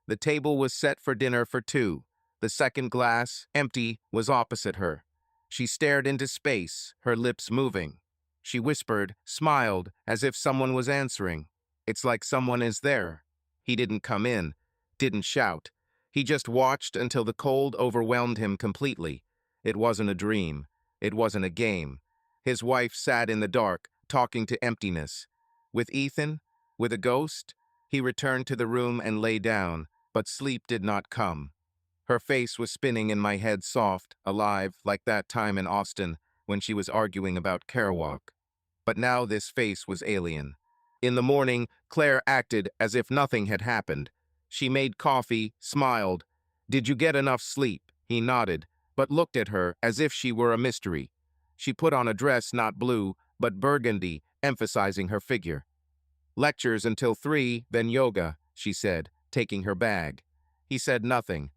S1: The table was set for dinner for two. The second glass, empty, was opposite her. She stared into space, her lips moving. She whispered, smiled, as if someone was answering. "It's like someone is there." He didn't come in, didn't shout. He just watched until the cold overwhelmed him completely. It wasn't a dream. It wasn't a game. His wife sat in the dark, talking to emptiness. With Ethan? With a ghost? He returned to the room and lay down, but sleep did not come. Her face was spinning in my head, soft, alive, like that time in Austin when she was arguing about Kerouac. But now this face was alien. In the morning, Claire acted as if nothing had happened. She made coffee, smiled. "Did you get enough sleep?" He nodded, but looked at her as if she were a mystery. She put on a dress not blue, but burgundy, emphasizing her figure. "Lectures until 3, then yoga," she said, taking her bag. He said nothing.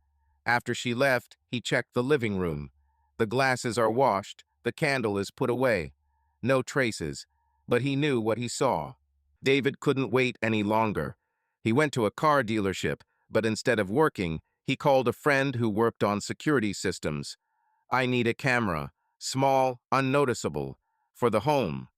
S1: After she left, he checked the living room. The glasses are washed, the candle is put away. No traces, but he knew what he saw. David couldn't wait any longer. He went to a car dealership, but instead of working, he called a friend who worked on security systems. "I need a camera, small, unnoticeable, for the home."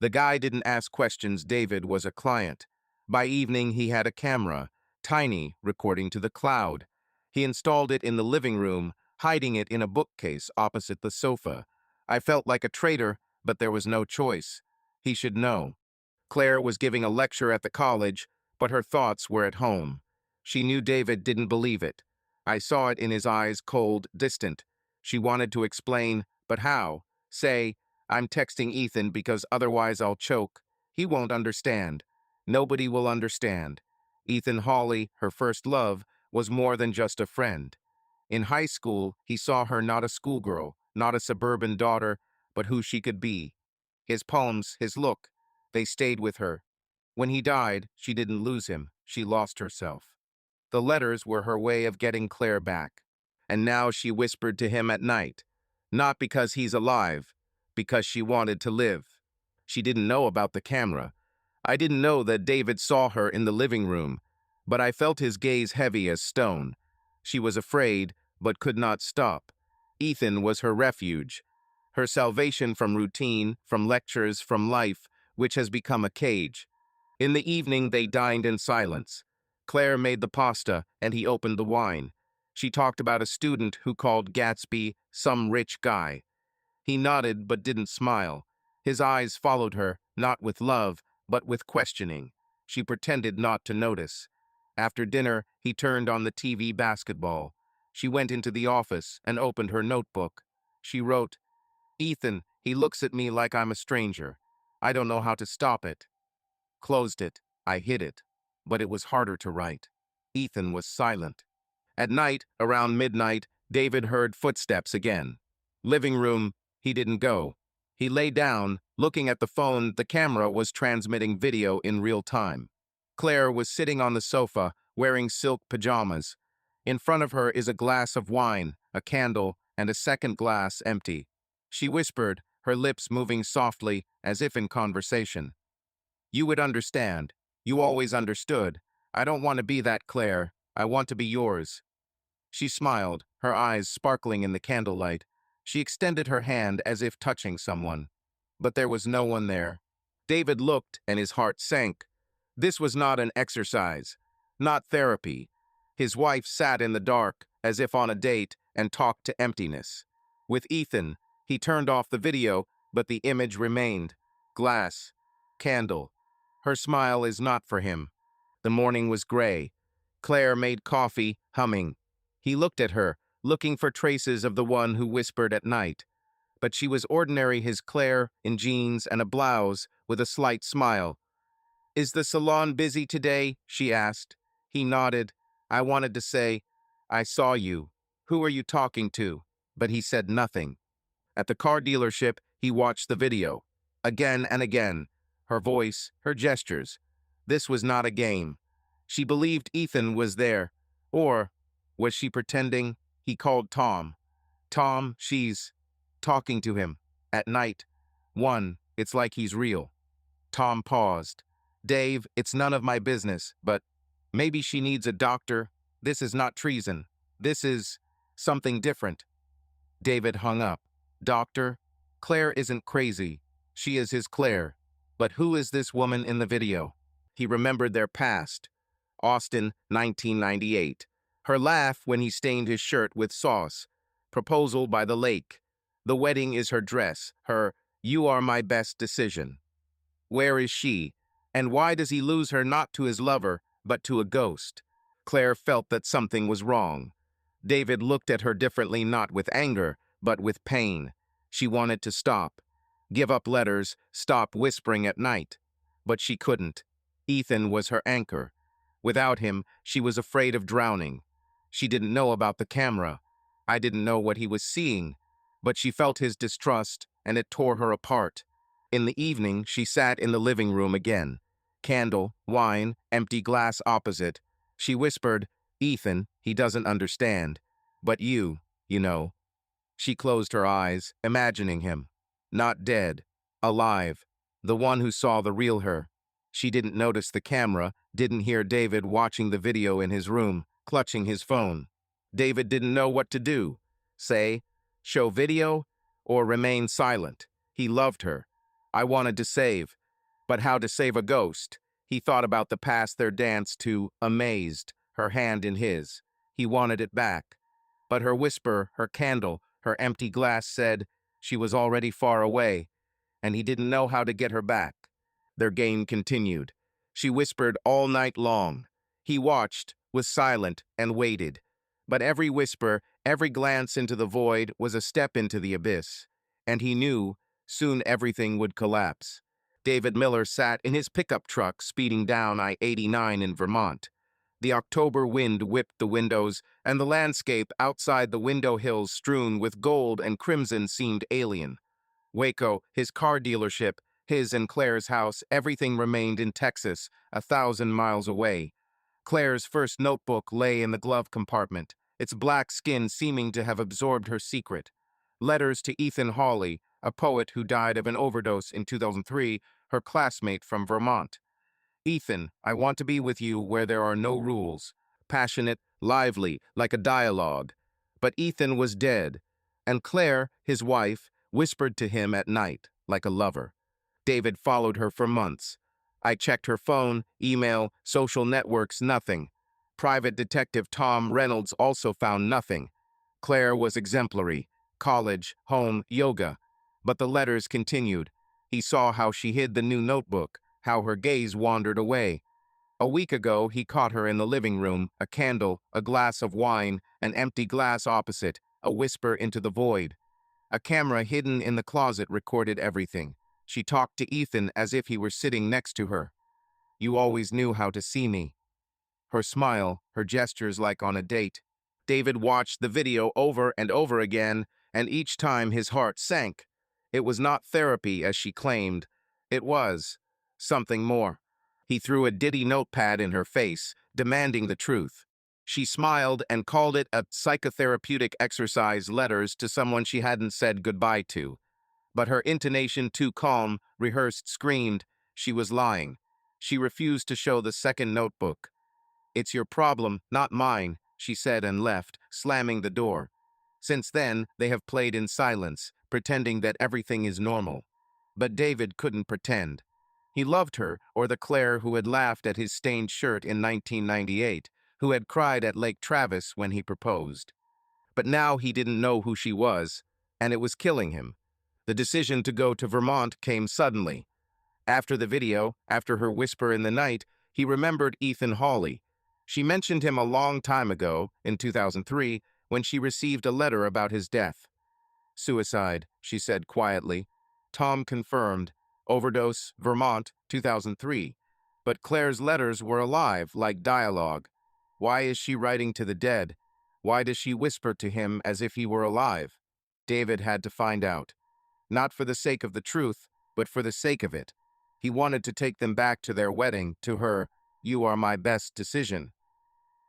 S1: The guy didn't ask questions. David was a client. By evening, he had a camera, tiny, recording to the cloud. He installed it in the living room, hiding it in a bookcase opposite the sofa. I felt like a traitor, but there was no choice. He should know. Claire was giving a lecture at the college, but her thoughts were at home. She knew David didn't believe it. I saw it in his eyes, cold, distant. She wanted to explain, but how? Say, "I'm texting Ethan because otherwise I'll choke. He won't understand. Nobody will understand." Ethan Hawley, her first love, was more than just a friend. In high school, he saw her not a schoolgirl, not a suburban daughter, but who she could be. His poems, his look, they stayed with her. When he died, she didn't lose him. She lost herself. The letters were her way of getting Claire back. And now she whispered to him at night. Not because he's alive, because she wanted to live. She didn't know about the camera. I didn't know that David saw her in the living room, but I felt his gaze heavy as stone. She was afraid, but could not stop. Ethan was her refuge, her salvation from routine, from lectures, from life, which has become a cage. In the evening, they dined in silence. Claire made the pasta, and he opened the wine. She talked about a student who called Gatsby some rich guy. He nodded but didn't smile. His eyes followed her, not with love, but with questioning. She pretended not to notice. After dinner, he turned on the TV basketball. She went into the office and opened her notebook. She wrote, "Ethan, he looks at me like I'm a stranger. I don't know how to stop it." Closed it. I hid it. But it was harder to write. Ethan was silent. At night, around midnight, David heard footsteps again. Living room, he didn't go. He lay down, looking at the phone. The camera was transmitting video in real time. Claire was sitting on the sofa, wearing silk pajamas. In front of her is a glass of wine, a candle, and a second glass empty. She whispered, her lips moving softly, as if in conversation. "You would understand. You always understood. I don't want to be that Claire. I want to be yours." She smiled, her eyes sparkling in the candlelight. She extended her hand as if touching someone. But there was no one there. David looked, and his heart sank. This was not an exercise, not therapy. His wife sat in the dark, as if on a date, and talked to emptiness. With Ethan, he turned off the video, but the image remained. Glass. Candle. Her smile is not for him. The morning was gray. Claire made coffee, humming. He looked at her, looking for traces of the one who whispered at night. But she was ordinary his Claire, in jeans and a blouse, with a slight smile. "Is the salon busy today?" she asked. He nodded. I wanted to say, "I saw you. Who are you talking to?" But he said nothing. At the car dealership, he watched the video. Again and again. Her voice, her gestures. This was not a game. She believed Ethan was there. Or was she pretending? He called Tom. "Tom, she's talking to him. At night. It's like he's real." Tom paused. "Dave, it's none of my business, but maybe she needs a doctor. This is not treason. This is something different." David hung up. "Doctor? Claire isn't crazy. She is his Claire. But who is this woman in the video?" He remembered their past. Austin, 1998. Her laugh when he stained his shirt with sauce. Proposal by the lake. The wedding is her dress. Her, "You are my best decision." Where is she? And why does he lose her not to his lover, but to a ghost? Claire felt that something was wrong. David looked at her differently, not with anger, but with pain. She wanted to stop. Give up letters, stop whispering at night. But she couldn't. Ethan was her anchor. Without him, she was afraid of drowning. She didn't know about the camera. I didn't know what he was seeing. But she felt his distrust, and it tore her apart. In the evening, she sat in the living room again. Candle, wine, empty glass opposite. She whispered, "Ethan, he doesn't understand. But you know." She closed her eyes, imagining him. Not dead. Alive. The one who saw the real her. She didn't notice the camera, didn't hear David watching the video in his room, clutching his phone. David didn't know what to do. Say, show video, or remain silent. He loved her. I wanted to save. But how to save a ghost? He thought about the past their dance to Amazed, her hand in his. He wanted it back. But her whisper, her candle, her empty glass said she was already far away, and he didn't know how to get her back. Their game continued. She whispered all night long. He watched, was silent, and waited. But every whisper, every glance into the void was a step into the abyss. And he knew soon everything would collapse. David Miller sat in his pickup truck speeding down I-89 in Vermont. The October wind whipped the windows, and the landscape outside the window hills strewn with gold and crimson seemed alien. Waco, his car dealership, his and Claire's house, everything remained in Texas, 1,000 miles away. Claire's first notebook lay in the glove compartment, its black skin seeming to have absorbed her secret. Letters to Ethan Hawley, a poet who died of an overdose in 2003, her classmate from Vermont. Ethan, I want to be with you where there are no rules. Passionate, lively, like a dialogue. But Ethan was dead, and Claire, his wife, whispered to him at night, like a lover. David followed her for months. I checked her phone, email, social networks, nothing. Private Detective Tom Reynolds also found nothing. Claire was exemplary. College, home, yoga. But the letters continued. He saw how she hid the new notebook, how her gaze wandered away. A week ago, he caught her in the living room, a candle, a glass of wine, an empty glass opposite, a whisper into the void. A camera hidden in the closet recorded everything. She talked to Ethan as if he were sitting next to her. You always knew how to see me. Her smile, her gestures like on a date. David watched the video over and over again, and each time his heart sank. It was not therapy, as she claimed. It was something more. He threw a ditty notepad in her face, demanding the truth. She smiled and called it a psychotherapeutic exercise, letters to someone she hadn't said goodbye to. But her intonation, too calm, rehearsed, screamed she was lying. She refused to show the second notebook. It's your problem, not mine, she said and left, slamming the door. Since then, they have played in silence, pretending that everything is normal. But David couldn't pretend. He loved her, or the Claire who had laughed at his stained shirt in 1998, who had cried at Lake Travis when he proposed. But now he didn't know who she was, and it was killing him. The decision to go to Vermont came suddenly. After the video, after her whisper in the night, he remembered Ethan Hawley. She mentioned him a long time ago, in 2003, when she received a letter about his death. Suicide, she said quietly. Tom confirmed. Overdose, Vermont, 2003. But Claire's letters were alive, like dialogue. Why is she writing to the dead? Why does she whisper to him as if he were alive? David had to find out. Not for the sake of the truth, but for the sake of it. He wanted to take them back to their wedding, to her, "You are my best decision."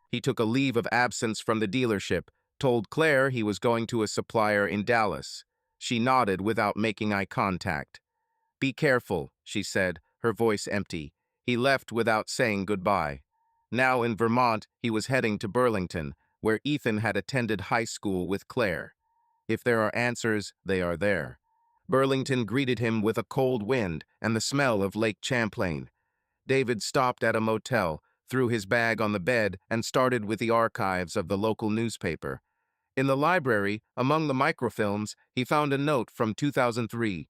S1: He took a leave of absence from the dealership, told Claire he was going to a supplier in Dallas. She nodded without making eye contact. Be careful, she said, her voice empty. He left without saying goodbye. Now in Vermont, he was heading to Burlington, where Ethan had attended high school with Claire. If there are answers, they are there. Burlington greeted him with a cold wind and the smell of Lake Champlain. David stopped at a motel, threw his bag on the bed, and started with the archives of the local newspaper. In the library, among the microfilms, he found a note from 2003.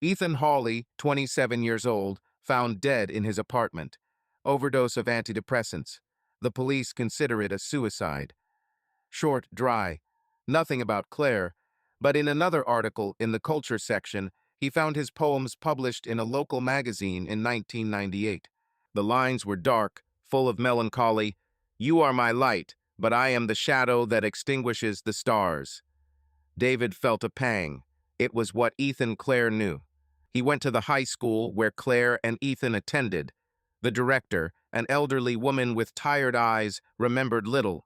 S1: Ethan Hawley, 27 years old, found dead in his apartment. Overdose of antidepressants. The police consider it a suicide. Short, dry. Nothing about Claire. But in another article in the culture section, he found his poems published in a local magazine in 1998. The lines were dark, full of melancholy. You are my light, but I am the shadow that extinguishes the stars. David felt a pang. It was what Ethan Claire knew. He went to the high school where Claire and Ethan attended. The director, an elderly woman with tired eyes, remembered little.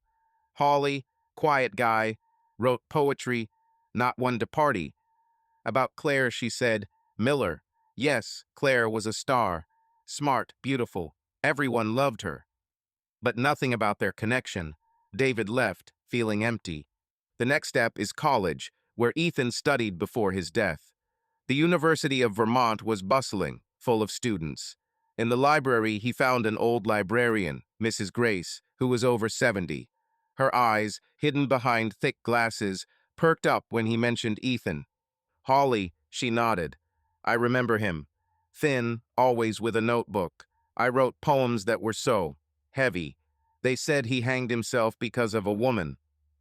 S1: Hawley, quiet guy, wrote poetry, not one to party. About Claire, she said, Miller. Yes, Claire was a star. Smart, beautiful. Everyone loved her. But nothing about their connection. David left, feeling empty. The next step is college, where Ethan studied before his death. The University of Vermont was bustling, full of students. In the library, he found an old librarian, Mrs. Grace, who was over 70. Her eyes, hidden behind thick glasses, perked up when he mentioned Ethan. Hawley, she nodded. I remember him. Thin, always with a notebook. I wrote poems that were so heavy. They said he hanged himself because of a woman.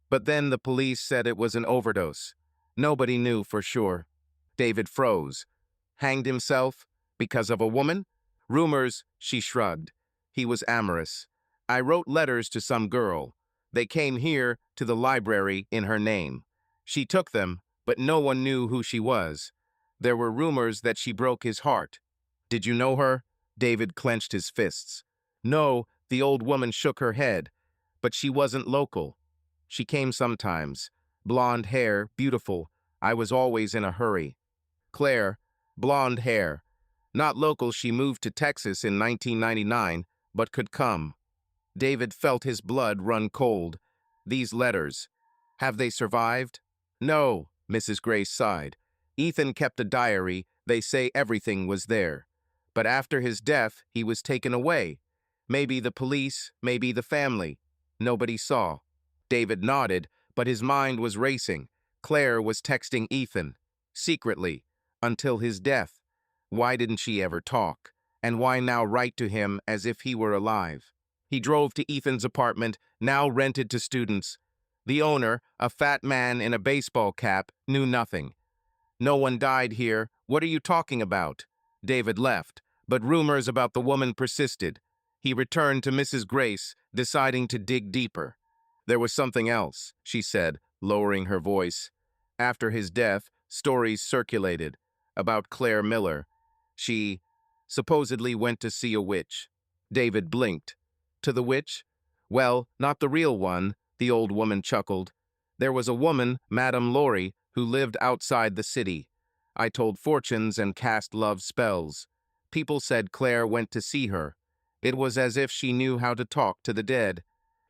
S1: But then the police said it was an overdose. Nobody knew for sure. David froze. Hanged himself? Because of a woman? Rumors, she shrugged. He was amorous. I wrote letters to some girl. They came here, to the library, in her name. She took them, but no one knew who she was. There were rumors that she broke his heart. Did you know her? David clenched his fists. No, the old woman shook her head. But she wasn't local. She came sometimes. Blonde hair, beautiful. I was always in a hurry. Claire, blonde hair. Not local, she moved to Texas in 1999, but could come. David felt his blood run cold. These letters. Have they survived? No, Mrs. Grace sighed. Ethan kept a diary. They say everything was there. But after his death, he was taken away. Maybe the police, maybe the family. Nobody saw. David nodded, but his mind was racing. Claire was texting Ethan, secretly, until his death. Why didn't she ever talk? And why now write to him as if he were alive? He drove to Ethan's apartment, now rented to students. The owner, a fat man in a baseball cap, knew nothing. No one died here. What are you talking about? David left, but rumors about the woman persisted. He returned to Mrs. Grace, deciding to dig deeper. There was something else, she said, lowering her voice. After his death, stories circulated about Claire Miller. She supposedly went to see a witch. David blinked. To the witch? Well, not the real one, the old woman chuckled. There was a woman, Madame Laurie, who lived outside the city. I told fortunes and cast love spells. People said Claire went to see her. It was as if she knew how to talk to the dead.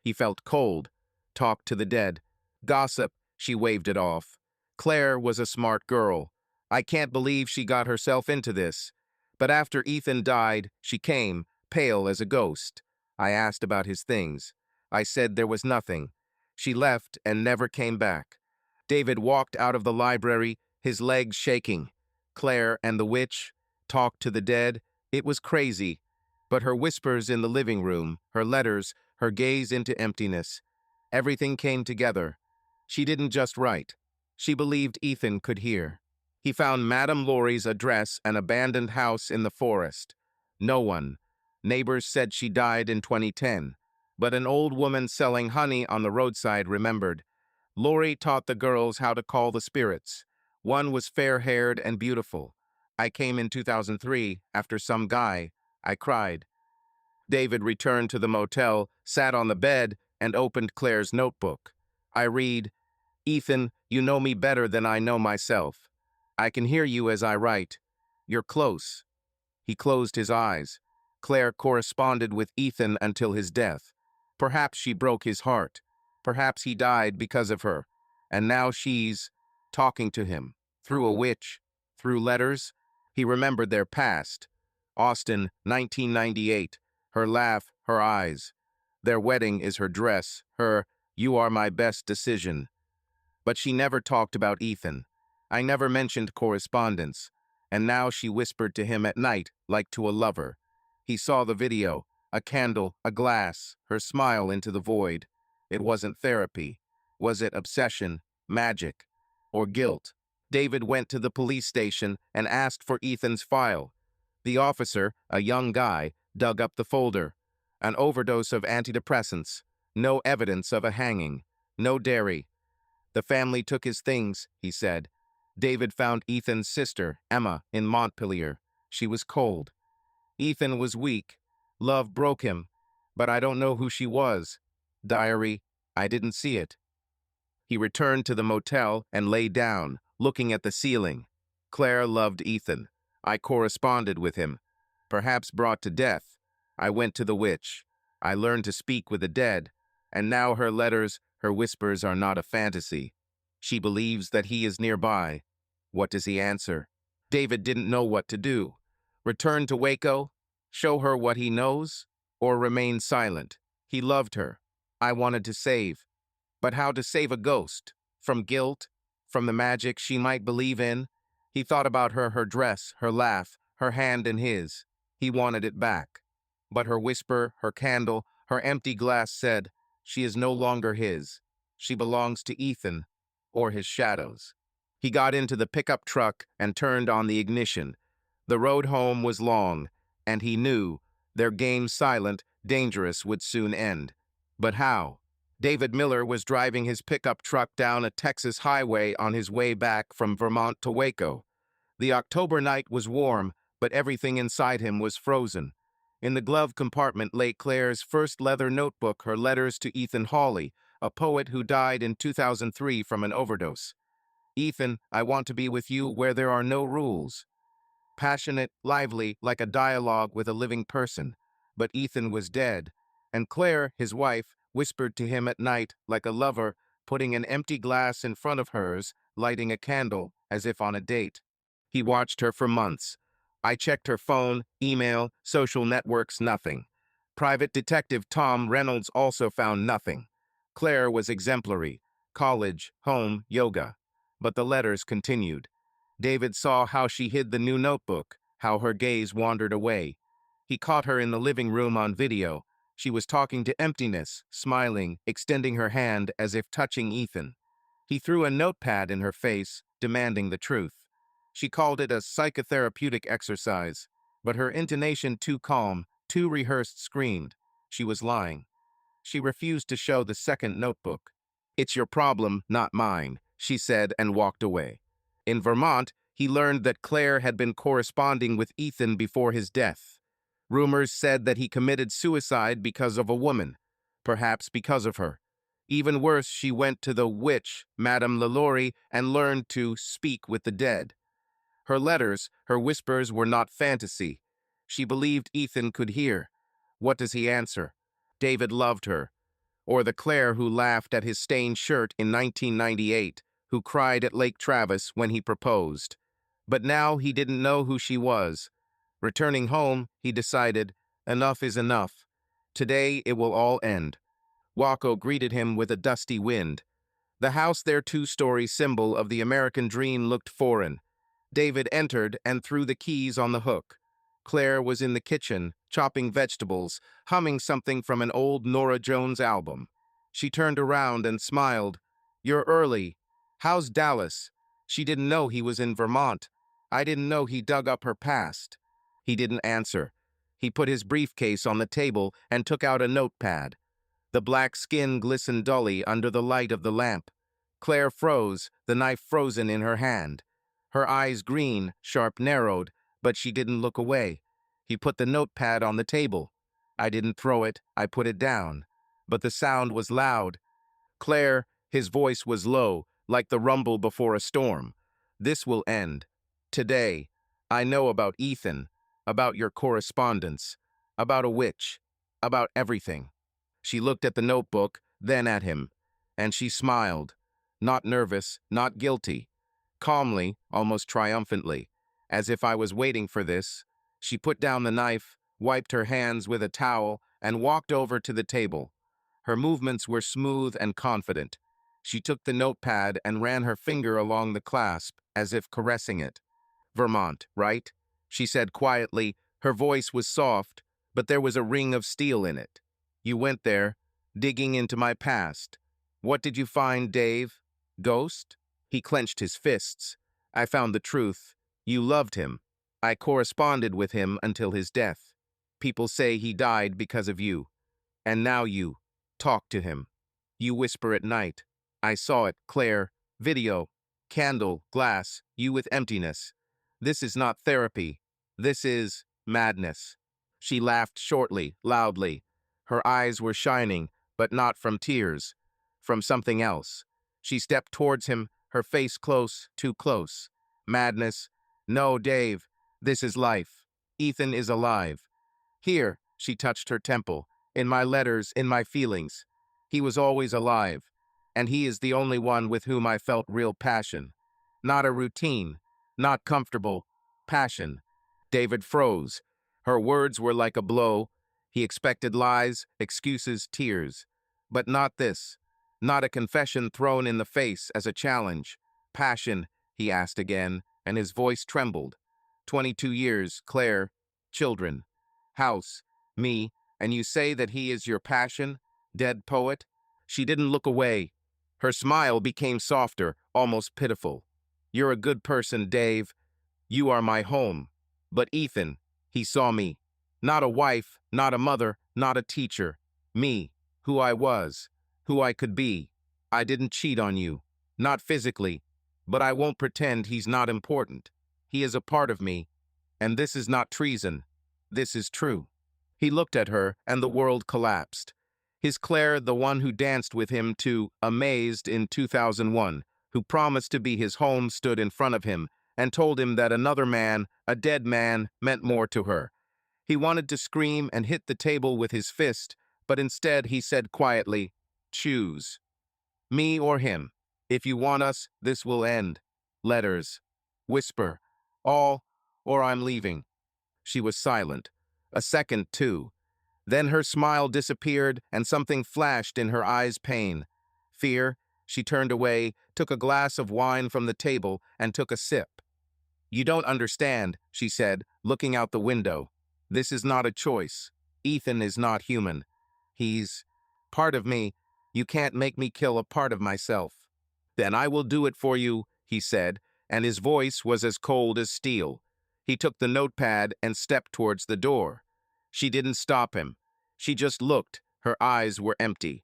S1: He felt cold. Talk to the dead. Gossip, she waved it off. Claire was a smart girl. I can't believe she got herself into this. But after Ethan died, she came, pale as a ghost. I asked about his things. I said there was nothing. She left and never came back. David walked out of the library, his legs shaking. Claire and the witch talked to the dead. It was crazy. But her whispers in the living room, her letters, her gaze into emptiness. Everything came together. She didn't just write. She believed Ethan could hear. He found Madame Laurie's address, an abandoned house in the forest. No one. Neighbors said she died in 2010. But an old woman selling honey on the roadside remembered. Laurie taught the girls how to call the spirits. One was fair-haired and beautiful. I came in 2003 after some guy. I cried. David returned to the motel, sat on the bed, and opened Claire's notebook. I read, Ethan, you know me better than I know myself. I can hear you as I write. You're close. He closed his eyes. Claire corresponded with Ethan until his death. Perhaps she broke his heart. Perhaps he died because of her. And now she's talking to him. Through a witch. Through letters. He remembered their past. Austin, 1998. Her laugh, her eyes. Their wedding is her dress, her, you are my best decision. But she never talked about Ethan. I never mentioned correspondence. And now she whispered to him at night, like to a lover. He saw the video, a candle, a glass, her smile into the void. It wasn't therapy. Was it obsession, magic, or guilt? David went to the police station and asked for Ethan's file. The officer, a young guy, dug up the folder. An overdose of antidepressants. No evidence of a hanging. No dairy. The family took his things, he said. David found Ethan's sister, Emma, in Montpelier. She was cold. Ethan was weak. Love broke him. But I don't know who she was. Diary, I didn't see it. He returned to the motel and lay down, looking at the ceiling. Claire loved Ethan. I corresponded with him. Perhaps brought to death. I went to the witch. I learned to speak with the dead. And now her letters, her whispers are not a fantasy. She believes that he is nearby. What does he answer? David didn't know what to do. Return to Waco? Show her what he knows? Or remain silent? He loved her. I wanted to save. But how to save a ghost? From guilt? From the magic she might believe in? He thought about her, her dress, her laugh, her hand in his. He wanted it back. But her whisper, her candle, her empty glass said, she is no longer his. She belongs to Ethan, or his shadows. He got into the pickup truck and turned on the ignition. The road home was long, and he knew their game silent, dangerous would soon end. But how? David Miller was driving his pickup truck down a Texas highway on his way back from Vermont to Waco. The October night was warm, but everything inside him was frozen. In the glove compartment lay Claire's first leather notebook, her letters to Ethan Hawley, a poet who died in 2003 from an overdose. Ethan, I want to be with you where there are no rules. Passionate, lively, like a dialogue with a living person. But Ethan was dead, and Claire, his wife, whispered to him at night like a lover, putting an empty glass in front of hers, lighting a candle, as if on a date. He watched her for months. I checked her phone, email, social networks, nothing. Private Detective Tom Reynolds also found nothing. Claire was exemplary. College, home, yoga. But the letters continued. David saw how she hid the new notebook, how her gaze wandered away. He caught her in the living room on video. She was talking to emptiness, smiling, extending her hand as if touching Ethan. He threw a notepad in her face, demanding the truth. She called it a psychotherapeutic exercise, but her intonation too calm, too rehearsed screamed. She was lying. She refused to show the second notebook. "It's your problem, not mine," she said and walked away. In Vermont, he learned that Claire had been corresponding with Ethan before his death. Rumors said that he committed suicide because of a woman, perhaps because of her. Even worse, she went to the witch, Madame LaLaurie, and learned to speak with the dead. Her letters, her whispers were not fantasy. She believed Ethan could hear. What does he answer? David loved her. Or the Claire who laughed at his stained shirt in 1998, who cried at Lake Travis when he proposed. But now he didn't know who she was. Returning home, he decided, enough is enough. Today it will all end. Waco greeted him with a dusty wind. The house, their two-story symbol of the American dream, looked foreign. David entered and threw the keys on the hook. Claire was in the kitchen, chopping vegetables, humming something from an old Norah Jones album. She turned around and smiled. "You're early. How's Dallas?" She didn't know he was in Vermont. I didn't know he dug up her past. He didn't answer. He put his briefcase on the table and took out a notepad. The black skin glistened dully under the light of the lamp. Claire froze, the knife frozen in her hand. Her eyes green, sharp narrowed, but she didn't look away. He put the notepad on the table. I didn't throw it, I put it down. But the sound was loud. "Claire," his voice was low, like the rumble before a storm. "This will end. Today. I know about Ethan, about your correspondence, about a witch, about everything." She looked at the notebook, then at him, and she smiled. Not nervous, not guilty. Calmly, almost triumphantly, as if I was waiting for this. She put down the knife, wiped her hands with a towel, and walked over to the table. Her movements were smooth and confident. She took the notepad and ran her finger along the clasp, as if caressing it. "Vermont, right?" she said quietly. Her voice was soft, but there was a ring of steel in it. "You went there, digging into my past. What did you find, Dave? Ghost?" He clenched his fists. "I found the truth. You loved him. I corresponded with him until his death. People say he died because of you. And now you talk to him. You whisper at night. I saw it, Claire. Video. Candle, glass, you with emptiness. This is not therapy. This is madness." She laughed shortly, loudly. Her eyes were shining, but not from tears. From something else. She stepped towards him, her face close, too close. "Madness? No, Dave. This is life. Ethan is alive. Here," she touched her temple, "in my letters, in my feelings. He was always alive. And he is the only one with whom I felt real passion. Not a routine, not comfortable. Passion." David froze. Her words were like a blow. He expected lies, excuses, tears. But not this. Not a confession thrown in the face as a challenge. "Passion," he asked again, and his voice trembled. 22 years, Claire, children, house, me, and you say that he is your passion? Dead poet?" She didn't look away. Her smile became softer, almost pitiful. "You're a good person, Dave. You are my home. But Ethan, he saw me. Not a wife, not a mother, not a teacher. Me, who I was, who I could be. I didn't cheat on you. Not physically. But I won't pretend he's not important. He is a part of me. And this is not treason. This is true." He looked at her, and the world collapsed. His Claire, the one who danced with him to Amazed in 2001, who promised to be his home, stood in front of him and told him that another man, a dead man, meant more to her. He wanted to scream and hit the table with his fist, but instead he said quietly, "Choose. Me or him. If you want us, this will end. Letters. Whisper. All, or I'm leaving." She was silent. A second, too. Then her smile disappeared and something flashed in her eyes, pain. Fear. She turned away, took a glass of wine from the table, and took a sip. "You don't understand," she said, looking out the window. "This is not a choice. Ethan is not human. He's part of me. You can't make me kill a part of myself." "Then I will do it for you," he said, and his voice was as cold as steel. He took the notepad and stepped towards the door. She didn't stop him. She just looked. Her eyes were empty.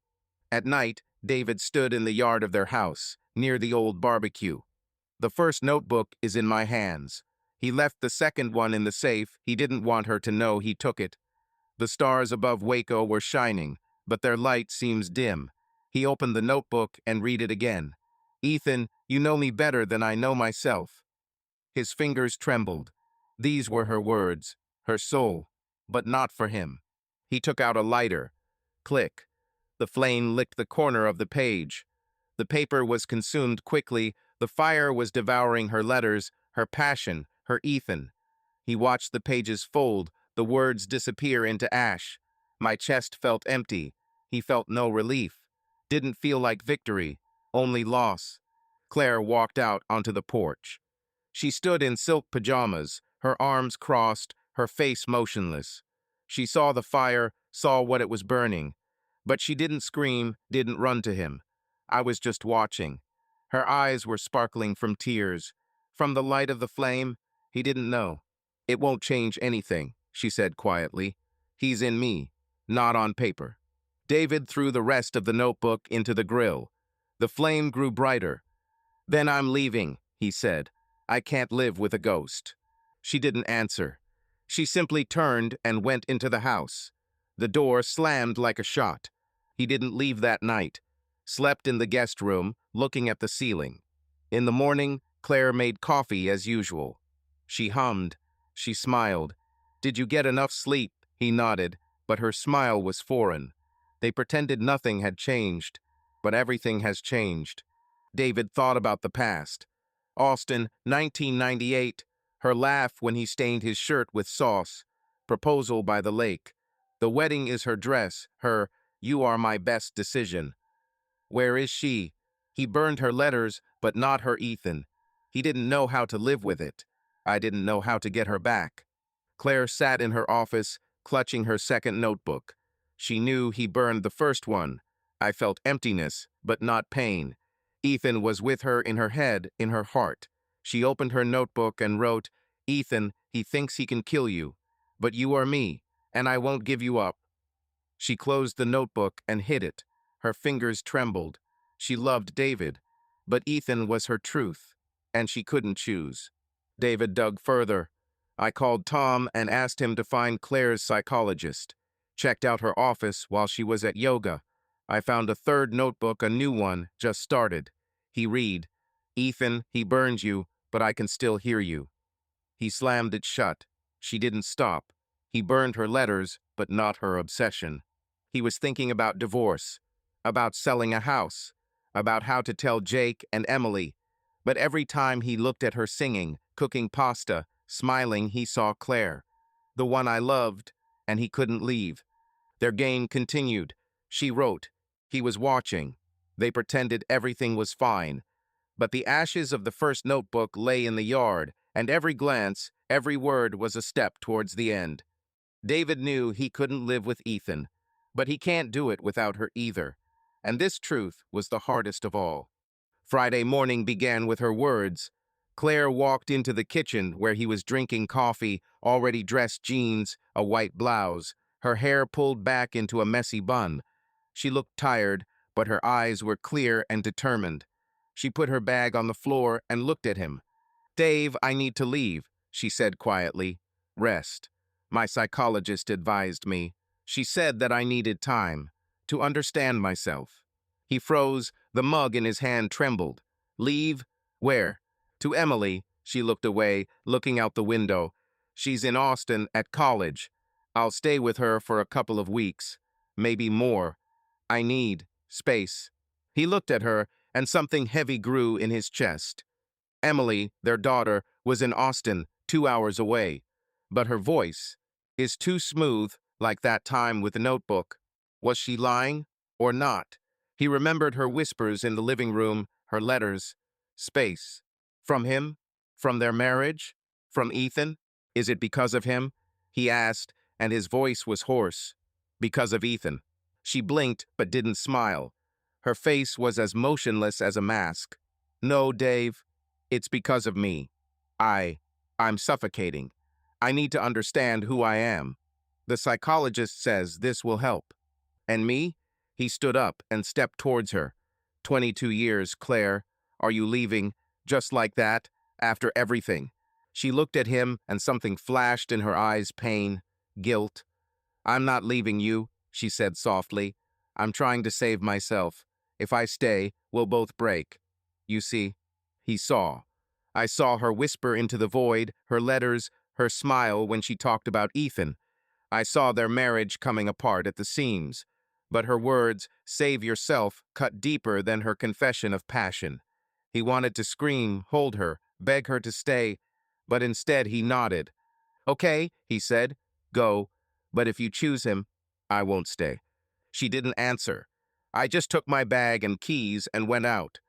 S1: At night, David stood in the yard of their house, near the old barbecue. "The first notebook is in my hands. He left the second one in the safe. He didn't want her to know he took it." The stars above Waco were shining, but their light seems dim. He opened the notebook and read it again. "Ethan, you know me better than I know myself." His fingers trembled. These were her words, her soul, but not for him. He took out a lighter. Click. The flame licked the corner of the page. The paper was consumed quickly. The fire was devouring her letters, her passion, her Ethan. He watched the pages fold, the words disappear into ash. My chest felt empty. He felt no relief. Didn't feel like victory, only loss. Claire walked out onto the porch. She stood in silk pajamas, her arms crossed, her face motionless. She saw the fire, saw what it was burning. But she didn't scream, didn't run to him. I was just watching. Her eyes were sparkling from tears. From the light of the flame, he didn't know. "It won't change anything," she said quietly. "He's in me, not on paper." David threw the rest of the notebook into the grill. The flame grew brighter. "Then I'm leaving," he said. "I can't live with a ghost." She didn't answer. She simply turned and went into the house. The door slammed like a shot. He didn't leave that night. Slept in the guest room, looking at the ceiling. In the morning, Claire made coffee as usual. She hummed. She smiled. "Did you get enough sleep?" He nodded, but her smile was foreign. They pretended nothing had changed, but everything has changed. David thought about the past. Austin, 1998. Her laugh when he stained his shirt with sauce. Proposal by the lake. The wedding is her dress, her "you are my best decision." Where is she? He burned her letters, but not her Ethan. He didn't know how to live with it. I didn't know how to get her back. Claire sat in her office, clutching her second notebook. She knew he burned the first one. I felt emptiness, but not pain. Ethan was with her in her head, in her heart. She opened her notebook and wrote, "Ethan, he thinks he can kill you. But you are me, and I won't give you up." She closed the notebook and hid it. Her fingers trembled. She loved David, but Ethan was her truth, and she couldn't choose. David dug further. I called Tom and asked him to find Claire's psychologist. Checked out her office while she was at yoga. I found a third notebook, a new one, just started. He read, "Ethan, he burns you, but I can still hear you." He slammed it shut. She didn't stop. He burned her letters, but not her obsession. He was thinking about divorce, about selling a house, about how to tell Jake and Emily. But every time he looked at her singing, cooking pasta, smiling, he saw Claire, the one I loved, and he couldn't leave. Their game continued. She wrote. He was watching. They pretended everything was fine. But the ashes of the first notebook lay in the yard, and every glance, every word was a step towards the end. David knew he couldn't live with Ethan, but he can't do it without her either. And this truth was the hardest of all. Friday morning began with her words. Claire walked into the kitchen where he was drinking coffee, already dressed jeans, a white blouse, her hair pulled back into a messy bun. She looked tired, but her eyes were clear and determined. She put her bag on the floor and looked at him. "Dave, I need to leave," she said quietly. "Rest. My psychologist advised me. She said that I needed time to understand myself." He froze, the mug in his hand trembled. Leave? Where? To Emily. She looked away, looking out the window. She's in Austin at college. I'll stay with her for a couple of weeks. Maybe more. I need space. He looked at her, and something heavy grew in his chest. Emily, their daughter, was in Austin, 2 hours away. But her voice is too smooth, like that time with the notebook. Was she lying or not? He remembered her whispers in the living room, her letters. Space. From him? From their marriage? From Ethan? Is it because of him? He asked, and his voice was hoarse. Because of Ethan. She blinked but didn't smile. Her face was as motionless as a mask. No, Dave. It's because of me. I'm suffocating. I need to understand who I am. The psychologist says this will help. And me? He stood up and stepped towards her. 22 years, Claire. Are you leaving? Just like that? After everything? She looked at him and something flashed in her eyes, pain, guilt. I'm not leaving you, she said softly. I'm trying to save myself. If I stay, we'll both break. You see? He saw. I saw her whisper into the void, her letters, her smile when she talked about Ethan. I saw their marriage coming apart at the seams. But her words, save yourself, cut deeper than her confession of passion. He wanted to scream, hold her, beg her to stay, but instead he nodded. Okay, he said, go, but if you choose him, I won't stay. She didn't answer. I just took my bag and keys and went out.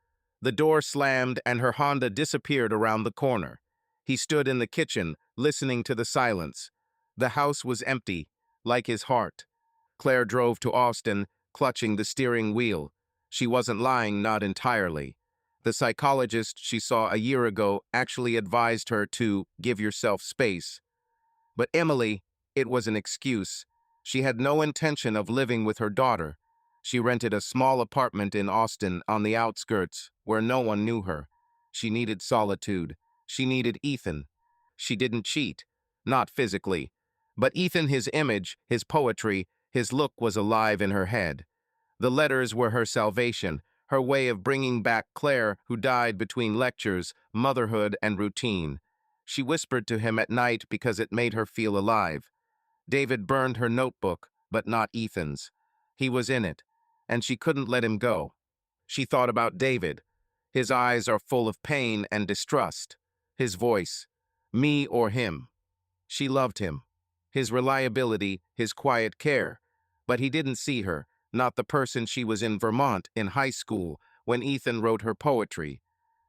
S1: The door slammed and her Honda disappeared around the corner. He stood in the kitchen, listening to the silence. The house was empty, like his heart. Claire drove to Austin, clutching the steering wheel. She wasn't lying, not entirely. The psychologist she saw a year ago actually advised her to give yourself space. But Emily, it was an excuse. She had no intention of living with her daughter. She rented a small apartment in Austin on the outskirts, where no one knew her. She needed solitude. She needed Ethan. She didn't cheat, not physically. But Ethan, his image, his poetry, his look was alive in her head. The letters were her salvation, her way of bringing back Claire, who died between lectures, motherhood, and routine. She whispered to him at night because it made her feel alive. David burned her notebook, but not Ethan's. He was in it, and she couldn't let him go. She thought about David. His eyes are full of pain and distrust. His voice, me or him. She loved him. His reliability, his quiet care. But he didn't see her, not the person she was in Vermont in high school when Ethan wrote her poetry.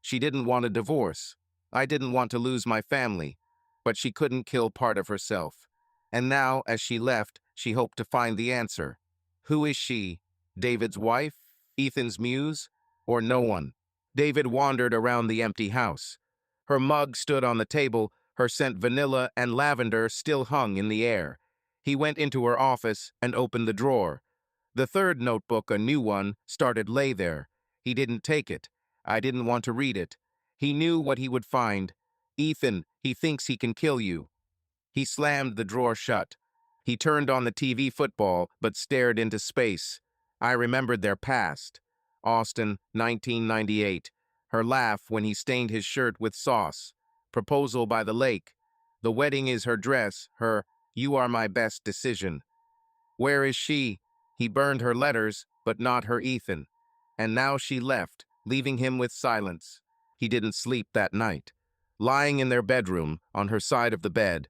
S1: She didn't want a divorce. I didn't want to lose my family. But she couldn't kill part of herself. And now, as she left, she hoped to find the answer. Who is she? David's wife? Ethan's muse? Or no one? David wandered around the empty house. Her mug stood on the table, her scent vanilla and lavender still hung in the air. He went into her office and opened the drawer. The third notebook, a new one, started lay there. He didn't take it. I didn't want to read it. He knew what he would find. Ethan, he thinks he can kill you. He slammed the drawer shut. He turned on the TV football, but stared into space. I remembered their past. Austin, 1998. Her laugh when he stained his shirt with sauce. Proposal by the lake. The wedding is her dress, her, you are my best decision. Where is she? He burned her letters, but not her Ethan. And now she left, leaving him with silence. He didn't sleep that night. Lying in their bedroom, on her side of the bed,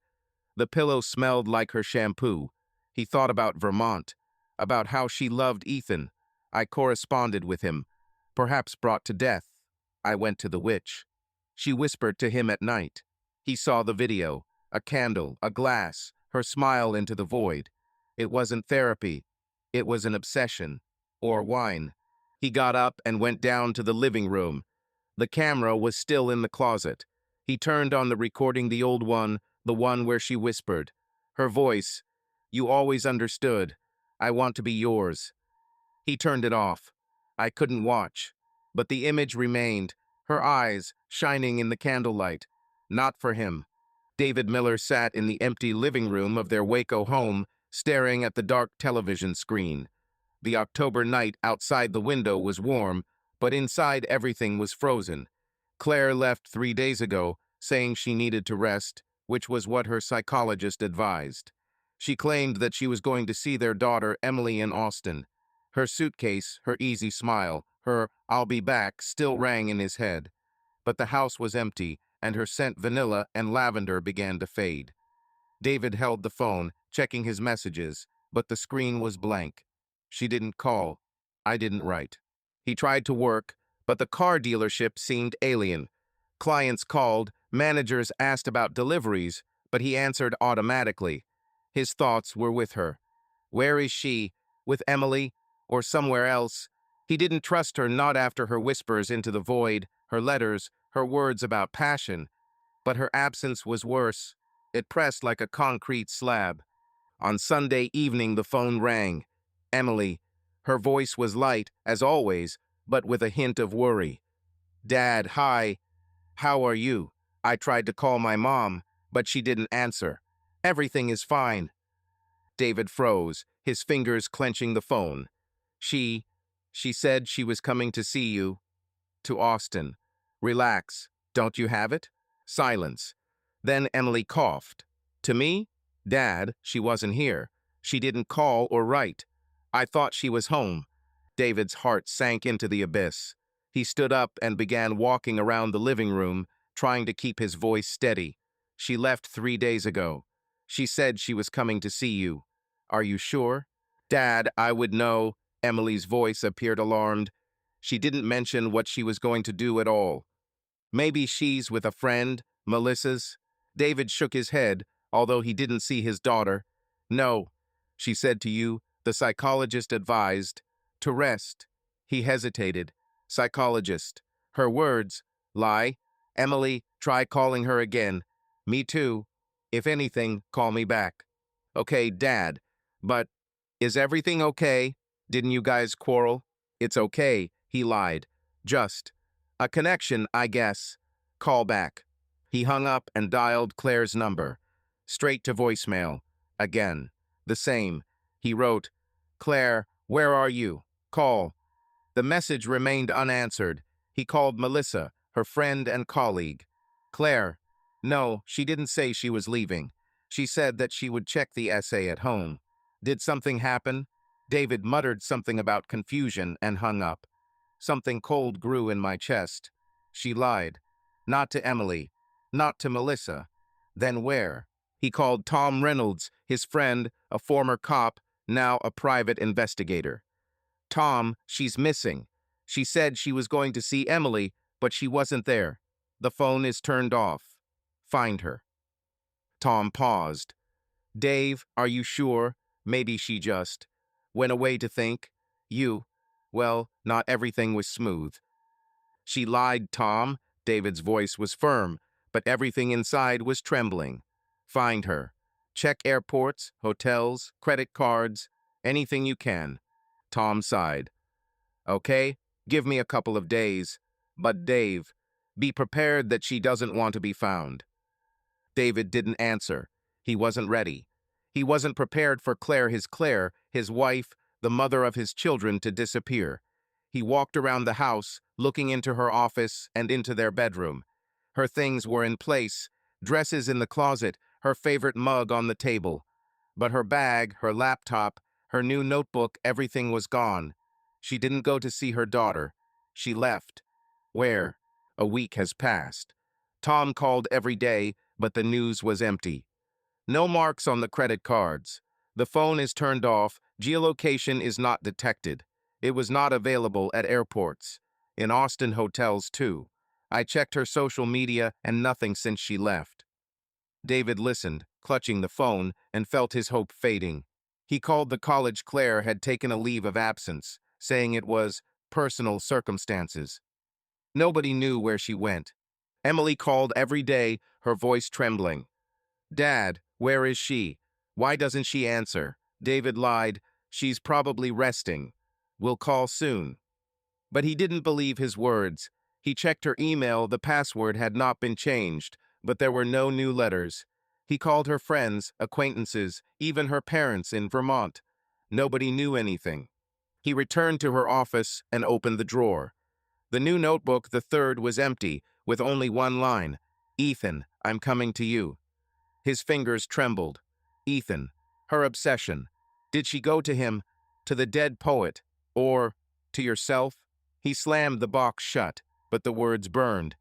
S1: the pillow smelled like her shampoo. He thought about Vermont, about how she loved Ethan. I corresponded with him, perhaps brought to death. I went to the witch. She whispered to him at night. He saw the video, a candle, a glass, her smile into the void. It wasn't therapy. It was an obsession. Or wine. He got up and went down to the living room. The camera was still in the closet. He turned on the recording, the old one, the one where she whispered. Her voice, you always understood. I want to be yours. He turned it off. I couldn't watch. But the image remained, her eyes shining in the candlelight. Not for him. David Miller sat in the empty living room of their Waco home, staring at the dark television screen. The October night outside the window was warm, but inside everything was frozen. Claire left 3 days ago, saying she needed to rest, which was what her psychologist advised. She claimed that she was going to see their daughter Emily in Austin. Her suitcase, her easy smile, her "I'll be back" still rang in his head. But the house was empty, and her scent vanilla and lavender began to fade. David held the phone, checking his messages, but the screen was blank. She didn't call. I didn't write. He tried to work, but the car dealership seemed alien. Clients called, managers asked about deliveries, but he answered automatically. His thoughts were with her. Where is she? With Emily? Or somewhere else? He didn't trust her, not after her whispers into the void, her letters, her words about passion. But her absence was worse. It pressed like a concrete slab. On Sunday evening, the phone rang. Emily. Her voice was light, as always, but with a hint of worry. "Dad, hi. How are you? I tried to call my mom, but she didn't answer. Everything is fine." David froze, his fingers clenching the phone. She said she was coming to see you. To Austin. Relax. Don't you have it? Silence. Then Emily coughed. To me? Dad, she wasn't here. She didn't call or write. I thought she was home. David's heart sank into the abyss. He stood up and began walking around the living room, trying to keep his voice steady. She left 3 days ago. She said she was coming to see you. Are you sure? Dad, I would know. Emily's voice appeared alarmed. She didn't mention what she was going to do at all. Maybe she's with a friend, Melissa's. David shook his head, although he didn't see his daughter. No, she said to you, the psychologist advised. To rest. He hesitated. Psychologist. Her words. Lie. Emily, try calling her again. Me too. If anything, call me back. Okay, Dad. But, is everything okay? Didn't you guys quarrel? It's okay, he lied. Just. A connection, I guess. Call back. He hung up and dialed Claire's number. Straight to voicemail. Again. The same. He wrote, Claire, where are you? Call. The message remained unanswered. He called Melissa, her friend and colleague. Claire. No, she didn't say she was leaving. She said that she would check the essay at home. Did something happen? David muttered something about confusion and hung up. Something cold grew in my chest. She lied. Not to Emily. Not to Melissa. Then where? He called Tom Reynolds, his friend, a former cop, now a private investigator. Tom, she's missing. She said she was going to see Emily, but she wasn't there. The phone is turned off. Find her. Tom paused. Dave, are you sure? Maybe she just went away to think. Well, not everything was smooth. She lied, Tom. David's voice was firm, but everything inside was trembling. Find her. Check airports, hotels, credit cards, anything you can. Tom sighed. Okay, give me a couple of days. But Dave, be prepared that she doesn't want to be found. David didn't answer. He wasn't ready. He wasn't prepared for Claire, his wife, the mother of his children, to disappear. He walked around the house, looking into her office and into their bedroom. Her things were in place, dresses in the closet, her favorite mug on the table. But her bag, her laptop, her new notebook, everything was gone. She didn't go to see her daughter. She left. Where? A week has passed. Tom called every day, but the news was empty. No marks on the credit cards. The phone is turned off. Geolocation is not detected. It was not available at airports. In Austin hotels, too. I checked her social media and nothing since she left. David listened, clutching the phone, and felt his hope fading. He called the college Claire had taken a leave of absence, saying it was personal circumstances. Nobody knew where she went. Emily called every day, her voice trembling. Dad, where is she? Why doesn't she answer? David lied. She's probably resting. We'll call soon. But he didn't believe his words. He checked her email. The password had not been changed, but there were no new letters. He called her friends, acquaintances, even her parents in Vermont. Nobody knew anything. He returned to her office and opened the drawer. The new notebook, the third, was empty, with only one line. Ethan, I'm coming to you. His fingers trembled. Ethan, her obsession. Did she go to him, to the dead poet, or to yourself? He slammed the box shut, but the words burned.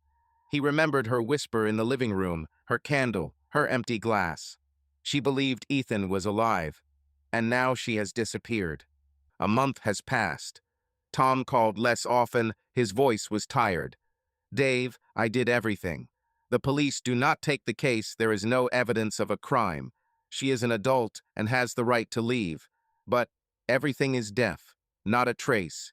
S1: He remembered her whisper in the living room, her candle, her empty glass. She believed Ethan was alive, and now she has disappeared. A month has passed. Tom called less often, his voice was tired. Dave, I did everything. The police do not take the case, there is no evidence of a crime. She is an adult and has the right to leave. But everything is deaf, not a trace.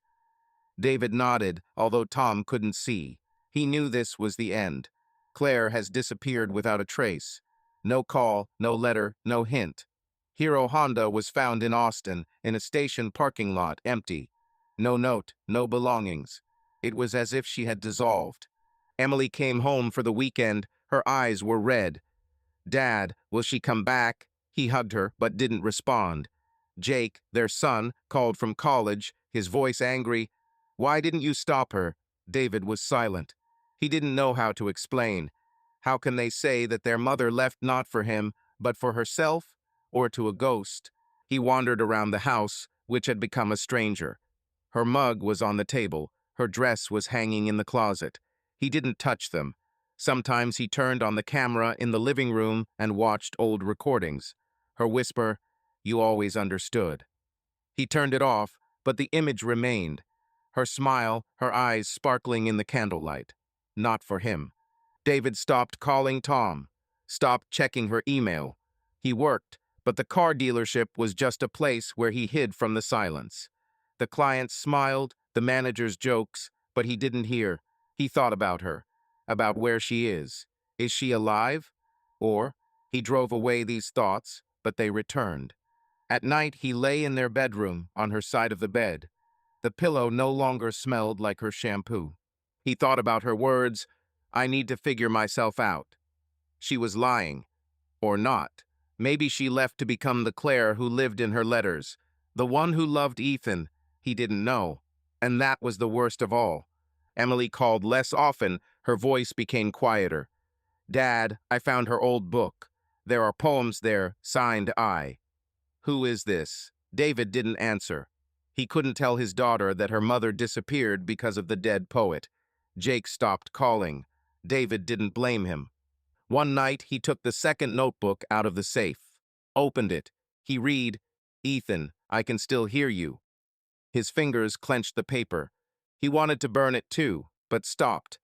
S1: David nodded, although Tom couldn't see. He knew this was the end. Claire has disappeared without a trace. No call, no letter, no hint. Hero Honda was found in Austin, in a station parking lot, empty. No note, no belongings. It was as if she had dissolved. Emily came home for the weekend. Her eyes were red. Dad, will she come back? He hugged her, but didn't respond. Jake, their son, called from college, his voice angry. Why didn't you stop her? David was silent. He didn't know how to explain. How can they say that their mother left not for him, but for herself, or to a ghost? He wandered around the house, which had become a stranger. Her mug was on the table. Her dress was hanging in the closet. He didn't touch them. Sometimes he turned on the camera in the living room and watched old recordings. Her whisper, "You always understood." He turned it off, but the image remained. Her smile, her eyes sparkling in the candlelight. Not for him. David stopped calling Tom, stopped checking her email. He worked, but the car dealership was just a place where he hid from the silence. The clients smiled, the manager's jokes, but he didn't hear. He thought about her, about where she is. Is she alive? Or, he drove away these thoughts, but they returned. At night, he lay in their bedroom, on her side of the bed. The pillow no longer smelled like her shampoo. He thought about her words, "I need to figure myself out." She was lying. Or not. Maybe she left to become the Claire who lived in her letters. The one who loved Ethan. He didn't know. And that was the worst of all. Emily called less often. Her voice became quieter. "Dad, I found her old book. There are poems there, signed I." "Who is this?" David didn't answer. He couldn't tell his daughter that her mother disappeared because of the dead poet. Jake stopped calling. David didn't blame him. One night, he took the second notebook out of the safe. Opened it. He read, "Ethan, I can still hear you." His fingers clenched the paper. He wanted to burn it too, but stopped.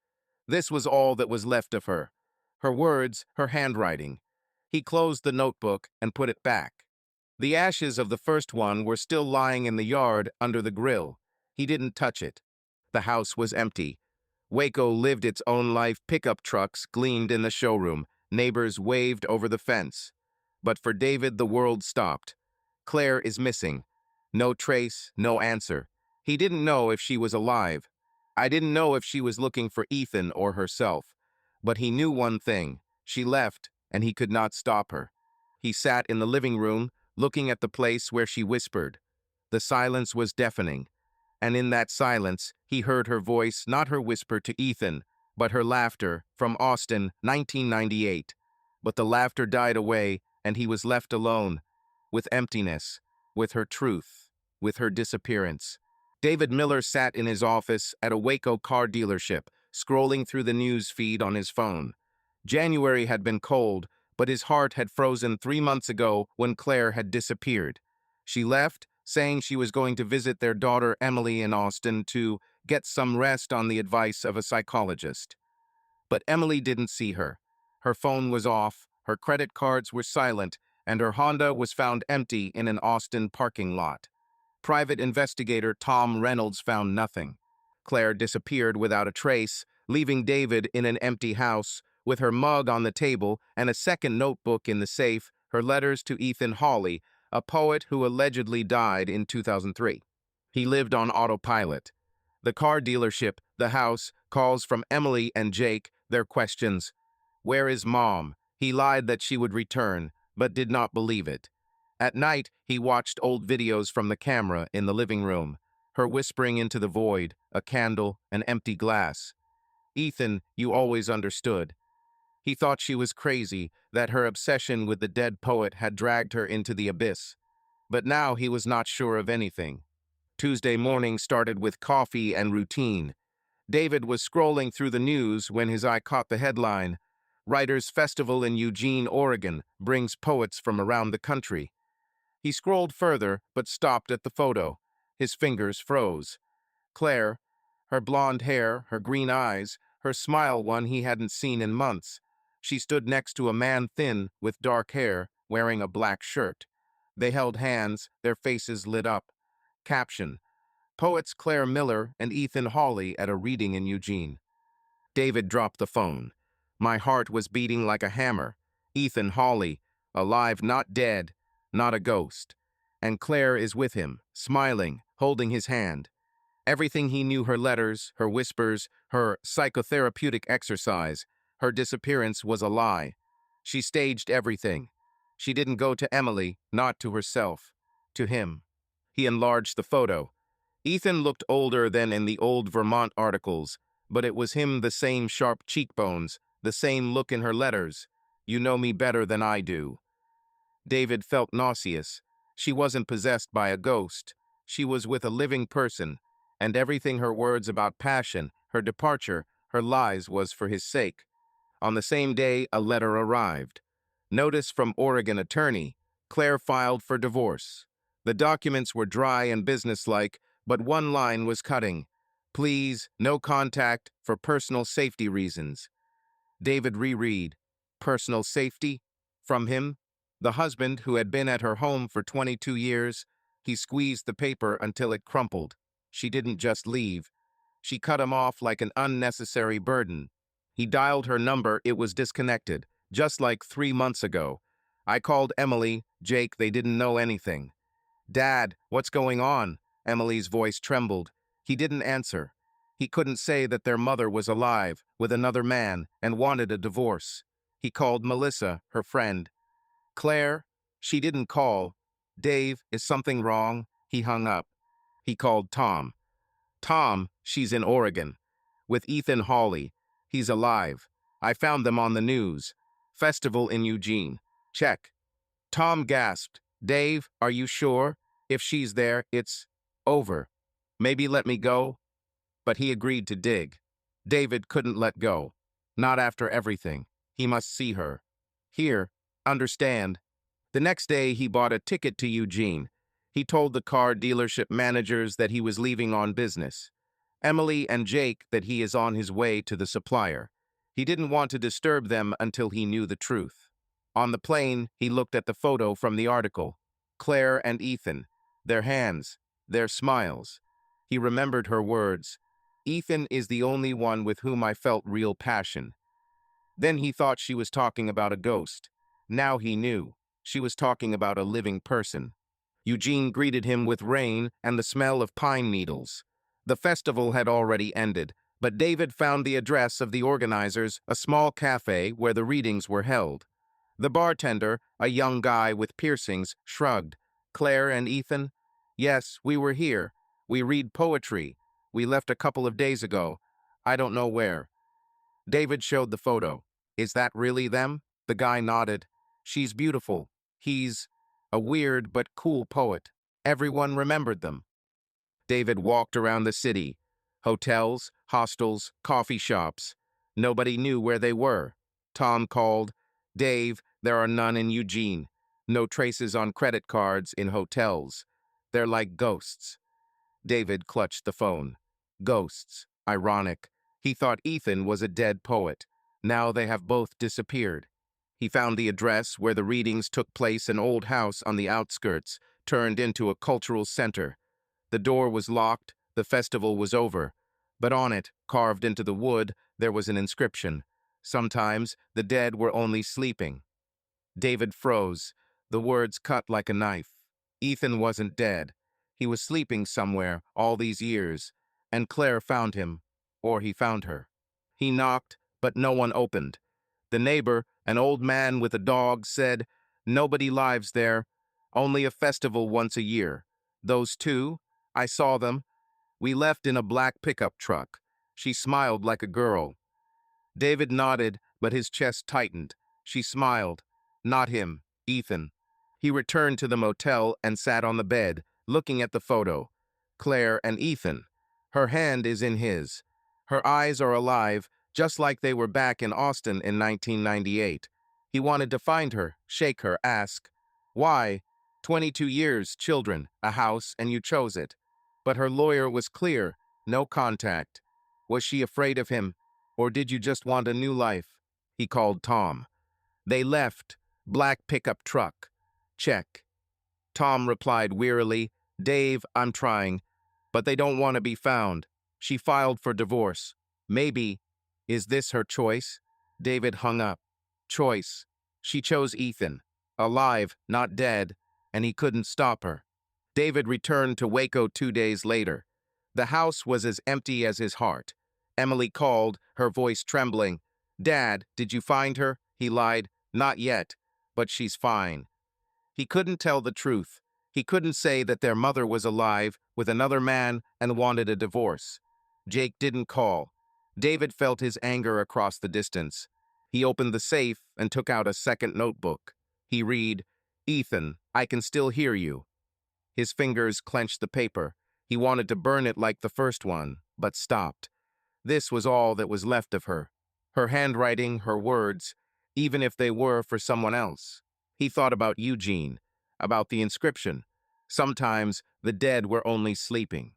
S1: This was all that was left of her. Her words, her handwriting. He closed the notebook and put it back. The ashes of the first one were still lying in the yard under the grill. He didn't touch it. The house was empty. Waco lived its own life. Pickup trucks gleamed in the showroom. Neighbors waved over the fence. But for David, the world stopped. Claire is missing. No trace, no answer. He didn't know if she was alive. I didn't know if she was looking for Ethan or herself. But he knew one thing. She left, and he could not stop her. He sat in the living room, looking at the place where she whispered. The silence was deafening. And in that silence, he heard her voice, not her whisper to Ethan, but her laughter from Austin, 1998. But the laughter died away, and he was left alone, with emptiness, with her truth, with her disappearance. David Miller sat in his office at a Waco car dealership, scrolling through the news feed on his phone. January had been cold, but his heart had frozen 3 months ago when Claire had disappeared. She left, saying she was going to visit their daughter Emily in Austin to get some rest on the advice of a psychologist. But Emily didn't see her. Her phone was off, her credit cards were silent, and her Honda was found empty in an Austin parking lot. Private investigator Tom Reynolds found nothing. Claire disappeared without a trace, leaving David in an empty house, with her mug on the table and a second notebook in the safe, her letters to Ethan Hawley, a poet who allegedly died in 2003. He lived on autopilot. The car dealership, the house, calls from Emily and Jake, their questions. Where is Mom? He lied that she would return, but did not believe it. At night, he watched old videos from the camera in the living room. her whispering into the void, a candle, an empty glass. Ethan, you always understood. He thought she was crazy, that her obsession with the dead poet had dragged her into the abyss. But now he was not sure of anything. Tuesday morning started with coffee and routine. David was scrolling through the news when his eye caught the headline, Writers' Festival in Eugene, Oregon, brings poets from around the country. He scrolled further, but stopped at the photo. His fingers froze. Claire, her blonde hair, her green eyes, her smile one he hadn't seen in months. She stood next to a man thin, with dark hair, wearing a black shirt. They held hands, their faces lit up. Caption: Poets Claire Miller and Ethan Hawley at a reading in Eugene. David dropped the phone. My heart was beating like a hammer. Ethan Hawley, alive, not dead, not a ghost. And Claire is with him, smiling, holding his hand. Everything he knew, her letters, her whispers, her psychotherapeutic exercise, her disappearance was a lie. She staged everything. She didn't go to Emily, not to herself, to him. He enlarged the photo. Ethan looked older than in the old Vermont articles, but it was him, the same sharp cheekbones, the same look in her letters. You know me better than I do. David felt nauseous. She wasn't possessed by a ghost. She was with a living person, and everything her words about passion, her departure, her lies was for his sake. On the same day, a letter arrived. Notice from Oregon attorney. Claire filed for divorce. The documents were dry and businesslike, but one line was cutting. Please, no contact for personal safety reasons. David reread. Personal safety? From him? The husband who had been at her home for 22 years. He squeezed the paper until it crumpled. She didn't just leave. She cut him off like an unnecessary burden. He dialed her number, it was disconnected, just like 3 months ago. I called Emily, Jake, they didn't know anything. Dad, what's going on? Emily's voice trembled. He didn't answer. He couldn't say that their mother was alive, with another man, and wanted a divorce. He called Melissa, her friend. Claire? She didn't call. Dave, is something wrong? He hung up. He called Tom. Tom, she's in Oregon. With Ethan Hawley. He's alive. I found them on the news. Festival in Eugene. Check. Tom gasped. Dave, are you sure? If she's there, it's over. Maybe let me go? But he agreed to dig. David couldn't let go. Not after everything. He must see her. Here, understand. The next day, he bought a ticket to Eugene. He told the car dealership managers that he was leaving on business. Emily and Jake that he is on his way to the supplier. He didn't want to disturb them until he knew the truth. On the plane, he looked at the photo from the article. Claire and Ethan. Their hands. Their smiles. He remembered her words. Ethan is the only one with whom I felt real passion. Then he thought she was talking about a ghost. Now he knew. She was talking about a living person. Eugene greeted him with rain and the smell of pine needles. The festival had already ended, but David found the address of the organizers, a small cafe where the readings were held. The bartender, a young guy with piercings, shrugged. Claire and Ethan? Yes, we were here. We read poetry. We left a couple of days ago. I don't know where. David showed the photo. Is that really them? The guy nodded. She's beautiful. He's a weird but cool poet. Everyone remembered them. David walked around the city. Hotels, hostels, coffee shops. Nobody knew where they were. Tom called. Dave, there are none in Eugene. No traces on credit cards in hotels. They're like ghosts. David clutched the phone. Ghosts. Ironic. He thought Ethan was a dead poet. Now they have both disappeared. He found the address where the readings took place, an old house on the outskirts, turned into a cultural center. The door was locked, the festival was over. But on it, carved into the wood, there was an inscription. Sometimes the dead were only sleeping. David froze. The words cut like a knife. Ethan wasn't dead. He was sleeping somewhere all these years, and Claire found him, or he found her. He knocked, but no one opened. The neighbor, an old man with a dog, said, Nobody lives there, only a festival once a year. Those two, I saw them. We left in a black pickup truck. She smiled like a girl. David nodded, but his chest tightened. She smiled. Not him, Ethan. He returned to the motel and sat on the bed, looking at the photo. Claire and Ethan. Her hand is in his. Her eyes are alive, just like they were back in Austin in 1998. He wanted to find her, shake her, ask, "Why? 22 years, children, a house, and you chose it." But her lawyer was clear, no contact. Was she afraid of him? Or did you just want a new life? He called Tom. They left. Black pickup truck. Check. Tom replied wearily, "Dave, I'm trying. But they don't want to be found." She filed for divorce. Maybe. Is this her choice? David hung up. Choice. She chose Ethan. Alive, not dead, and he couldn't stop her. David returned to Waco 2 days later. The house was as empty as his heart. Emily called, her voice trembling. "Dad, did you find her?" He lied. "Not yet, but she's fine." He couldn't tell the truth. He couldn't say that their mother was alive with another man and wanted a divorce. Jake didn't call. David felt his anger across the distance. He opened the safe and took out a second notebook. He read, "Ethan, I can still hear you." His fingers clenched the paper. He wanted to burn it like the first one, but stopped. This was all that was left of her. Her handwriting, her words, even if they were for someone else. He thought about Eugene, about the inscription. Sometimes the dead were only sleeping.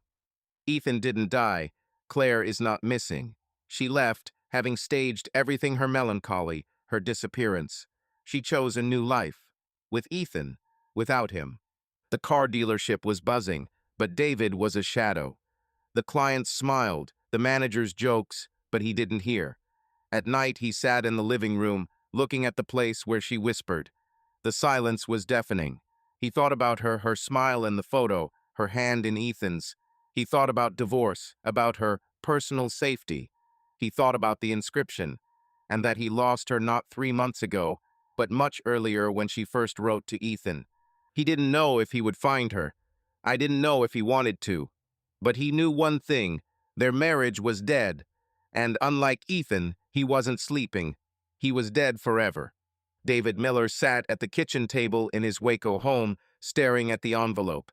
S1: Ethan didn't die. Claire is not missing. She left, having staged everything her melancholy, her disappearance. She chose a new life. With Ethan, without him. The car dealership was buzzing, but David was a shadow. The clients smiled, the manager's jokes, but he didn't hear. At night, he sat in the living room, looking at the place where she whispered. The silence was deafening. He thought about her, her smile in the photo, her hand in Ethan's. He thought about divorce, about her personal safety. He thought about the inscription, and that he lost her not 3 months ago, but much earlier when she first wrote to Ethan. He didn't know if he would find her. I didn't know if he wanted to. But he knew one thing, their marriage was dead. And unlike Ethan, he wasn't sleeping. He was dead forever. David Miller sat at the kitchen table in his Waco home, staring at the envelope.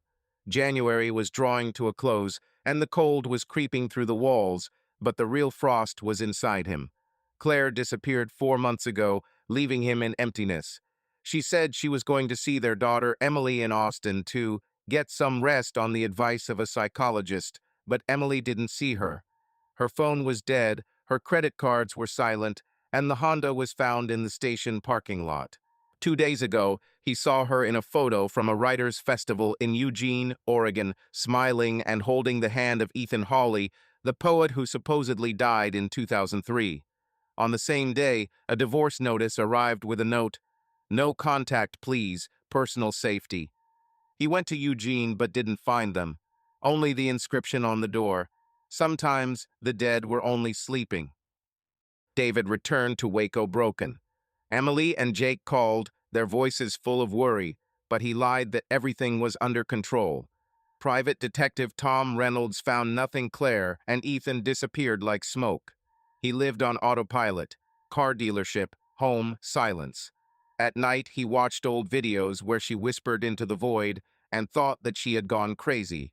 S1: January was drawing to a close, and the cold was creeping through the walls, but the real frost was inside him. Claire disappeared 4 months ago, leaving him in emptiness. She said she was going to see their daughter Emily in Austin to get some rest on the advice of a psychologist, but Emily didn't see her. Her phone was dead, her credit cards were silent, and the Honda was found in the station parking lot. 2 days ago, he saw her in a photo from a writers' festival in Eugene, Oregon, smiling and holding the hand of Ethan Hawley, the poet who supposedly died in 2003. On the same day, a divorce notice arrived with a note, "No contact, please, personal safety." He went to Eugene but didn't find them. Only the inscription on the door. Sometimes the dead were only sleeping. David returned to Waco broken. Emily and Jake called, their voices full of worry, but he lied that everything was under control. Private Detective Tom Reynolds found nothing. Claire and Ethan disappeared like smoke. He lived on autopilot, car dealership, home, silence. At night, he watched old videos where she whispered into the void and thought that she had gone crazy.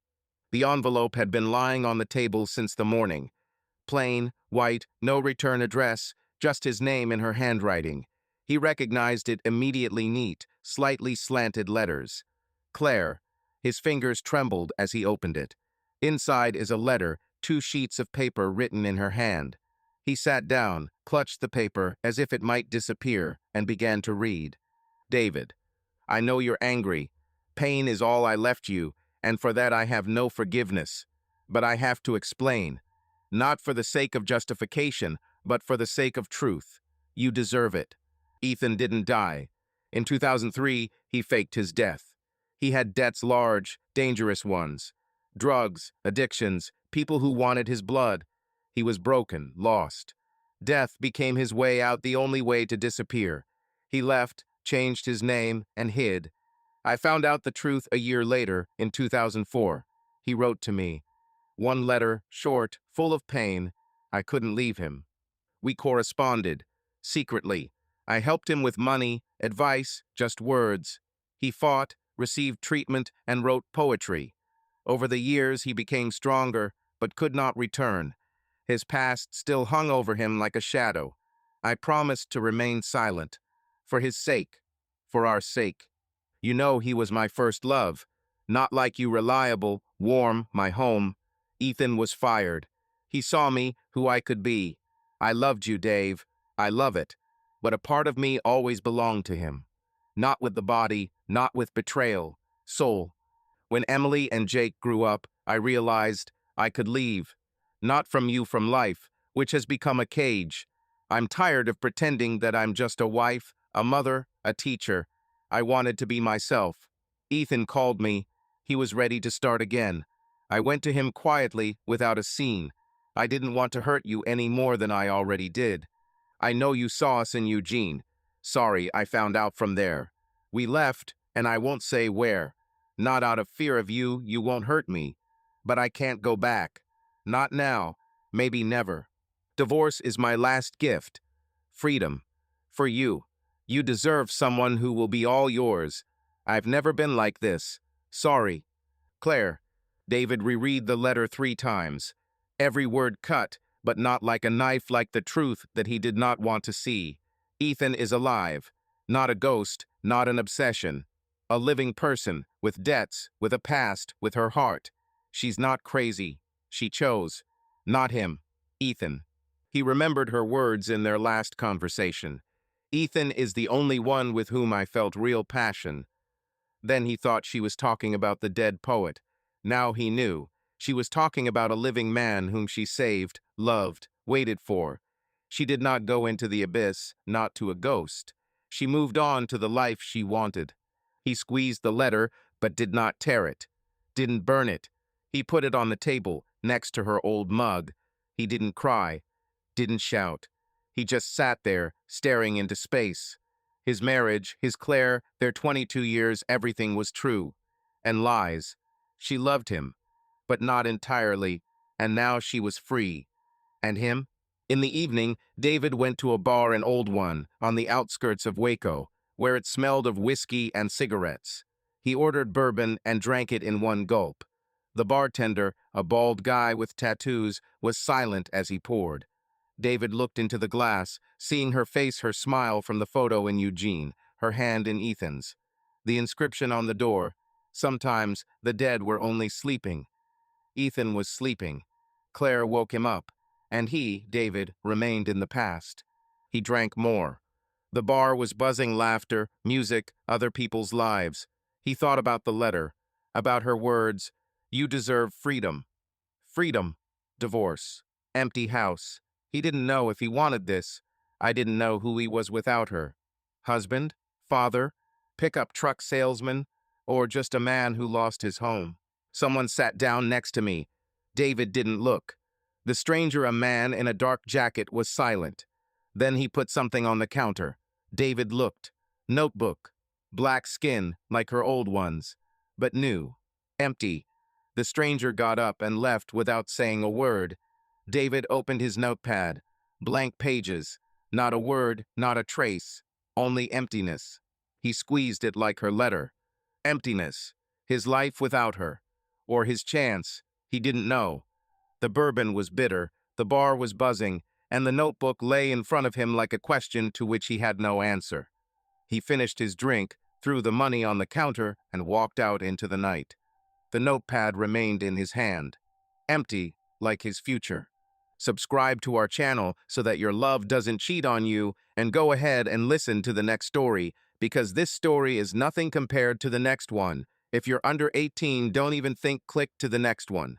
S1: The envelope had been lying on the table since the morning. Plain, white, no return address, just his name in her handwriting. He recognized it immediately. Neat, slightly slanted letters. Claire. His fingers trembled as he opened it. Inside is a letter, 2 sheets of paper written in her hand. He sat down, clutched the paper as if it might disappear, and began to read. David, I know you're angry. Pain is all I left you, and for that I have no forgiveness. But I have to explain. Not for the sake of justification, but for the sake of truth. You deserve it. Ethan didn't die. In 2003, he faked his death. He had debts, large, dangerous ones. Drugs, addictions, people who wanted his blood. He was broken, lost. Death became his way out, the only way to disappear. He left, changed his name, and hid. I found out the truth a year later, in 2004. He wrote to me, One letter, short, full of pain. I couldn't leave him. We corresponded, secretly. I helped him with money, advice, just words. He fought, received treatment, and wrote poetry. Over the years, he became stronger, but could not return. His past still hung over him like a shadow. I promised to remain silent. For his sake. For our sake. You know he was my first love. Not like you, reliable, warm, my home. Ethan was fired. He saw me, who I could be. I loved you, Dave. I love it. But a part of me always belonged to him. Not with the body, not with betrayal. Soul. When Emily and Jake grew up, I realized I could leave. Not from you, from life, which has become a cage. I'm tired of pretending that I'm just a wife, a mother, a teacher. I wanted to be myself. Ethan called me. He was ready to start again. I went to him quietly, without a scene. I didn't want to hurt you any more than I already did. I know you saw us in Eugene. Sorry, I found out from there. We left, and I won't say where. Not out of fear of you, you won't hurt me. But I can't go back. Not now, maybe never. Divorce is my last gift. Freedom. For you. You deserve someone who will be all yours. I've never been like this. Sorry. Claire. David reread the letter 3 times. Every word cut, but not like a knife, like the truth that he did not want to see. Ethan is alive. Not a ghost, not an obsession. A living person, with debts, with a past, with her heart. She's not crazy. She chose. Not him. Ethan. He remembered her words in their last conversation. Ethan is the only one with whom I felt real passion. Then he thought she was talking about the dead poet. Now he knew. She was talking about a living man whom she saved, loved, waited for. She did not go into the abyss, not to a ghost. She moved on to the life she wanted. He squeezed the letter, but did not tear it. Didn't burn it. He put it on the table, next to her old mug. He didn't cry. Didn't shout. He just sat there, staring into space. His marriage, his Claire, their 22 years, everything was true. And lies. She loved him, but not entirely, and now she was free. And him? In the evening, David went to a bar, an old one, on the outskirts of Waco, where it smelled of whiskey and cigarettes. He ordered bourbon and drank it in one gulp. The bartender, a bald guy with tattoos, was silent as he poured. David looked into the glass, seeing her face, her smile from the photo in Eugene, her hand in Ethan's. The inscription on the door, sometimes the dead were only sleeping. Ethan was sleeping. Claire woke him up, and he, David, remained in the past. He drank more. The bar was buzzing, laughter, music, other people's lives. He thought about the letter, about her words. You deserve freedom. Freedom. Divorce. Empty house. He didn't know if he wanted this. I didn't know who he was without her. Husband? Father? Pickup truck salesman? Or just a man who lost his home? Someone sat down next to me. David didn't look. The stranger, a man in a dark jacket, was silent. Then he put something on the counter. David looked. Notebook. Black skin, like her old ones. But new. Empty. The stranger got up and left without saying a word. David opened his notepad. Blank pages. Not a word, not a trace. Only emptiness. He squeezed it like her letter. Emptiness. His life without her. Or his chance. He didn't know. The bourbon was bitter, the bar was buzzing, and the notebook lay in front of him like a question to which he had no answer. He finished his drink, threw the money on the counter, and walked out into the night. The notepad remained in his hand. Empty, like his future. Subscribe to our channel so that your love doesn't cheat on you, and go ahead and listen to the next story, because this story is nothing compared to the next one. If you're under 18, don't even think, click to the next one.